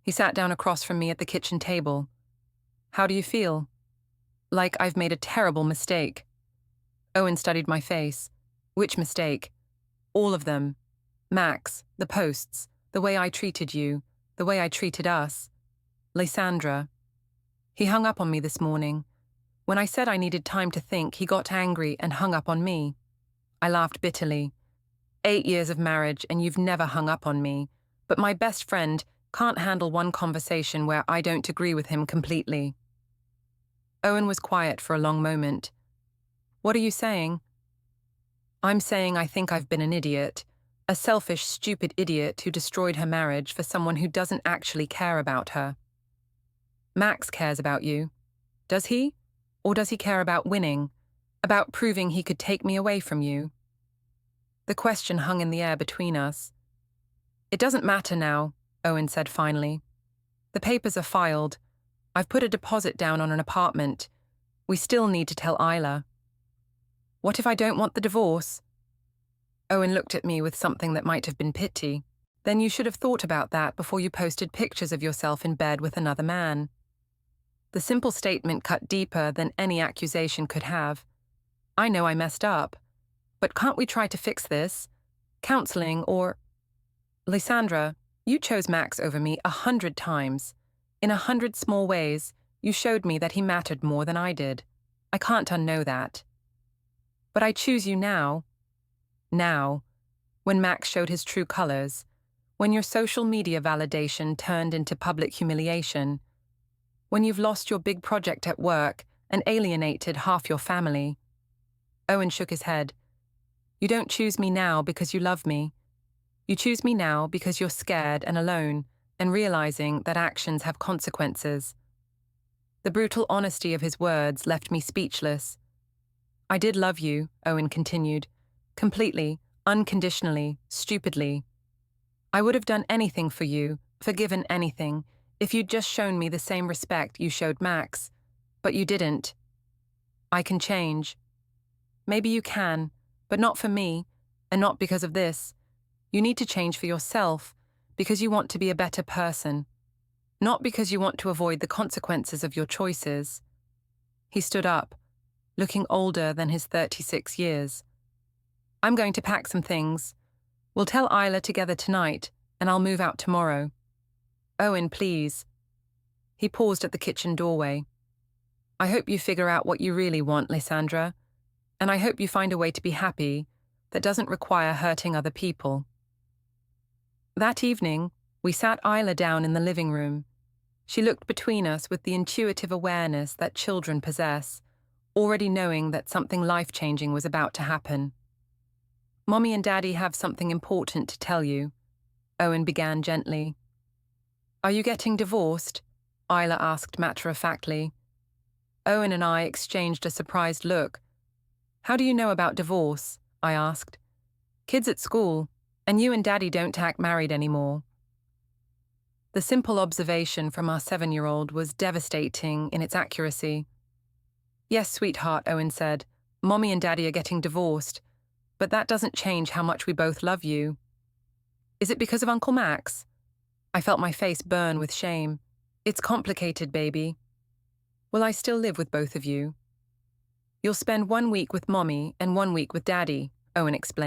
He sat down across from me at the kitchen table. "How do you feel?" "Like I've made a terrible mistake." Owen studied my face. "Which mistake?" "All of them. Max, the posts, the way I treated you, the way I treated us. Lysandra." He hung up on me this morning. When I said I needed time to think, he got angry and hung up on me. I laughed bitterly. 8 years of marriage and you've never hung up on me, but my best friend can't handle one conversation where I don't agree with him completely. Owen was quiet for a long moment. "What are you saying?" "I'm saying I think I've been an idiot, a selfish, stupid idiot who destroyed her marriage for someone who doesn't actually care about her." "Max cares about you. Does he? Or does he care about winning? About proving he could take me away from you?" The question hung in the air between us. "It doesn't matter now," Owen said finally. "The papers are filed. I've put a deposit down on an apartment. We still need to tell Isla." "What if I don't want the divorce?" Owen looked at me with something that might have been pity. "Then you should have thought about that before you posted pictures of yourself in bed with another man." The simple statement cut deeper than any accusation could have. "I know I messed up. But can't we try to fix this? Counseling or—" "Lysandra, you chose Max over me 100 times. In 100 small ways, you showed me that he mattered more than I did. I can't unknow that. But I choose you now. Now, when Max showed his true colors, when your social media validation turned into public humiliation, when you've lost your big project at work and alienated half your family." Owen shook his head. "You don't choose me now because you love me. You choose me now because you're scared and alone and realizing that actions have consequences." The brutal honesty of his words left me speechless. "I did love you," Owen continued, "completely, unconditionally, stupidly. I would have done anything for you, forgiven anything, if you'd just shown me the same respect you showed Max. But you didn't. I can change. Maybe you can, but not for me, and not because of this. You need to change for yourself, because you want to be a better person, not because you want to avoid the consequences of your choices." He stood up, looking older than his 36 years. "I'm going to pack some things. We'll tell Isla together tonight, and I'll move out tomorrow." "Owen, please." He paused at the kitchen doorway. "I hope you figure out what you really want, Lysandra, and I hope you find a way to be happy that doesn't require hurting other people." That evening, we sat Isla down in the living room. She looked between us with the intuitive awareness that children possess, already knowing that something life-changing was about to happen. "Mommy and Daddy have something important to tell you," Owen began gently. "Are you getting divorced?" Isla asked matter-of-factly. Owen and I exchanged a surprised look. "How do you know about divorce?" I asked. "Kids at school, and you and Daddy don't act married anymore." The simple observation from our 7-year-old was devastating in its accuracy. "Yes, sweetheart," Owen said. "Mommy and Daddy are getting divorced, but that doesn't change how much we both love you." "Is it because of Uncle Max?" I felt my face burn with shame. "It's complicated, baby." "Will I still live with both of you?" "You'll spend 1 week with Mommy and 1 week with Daddy," Owen explained.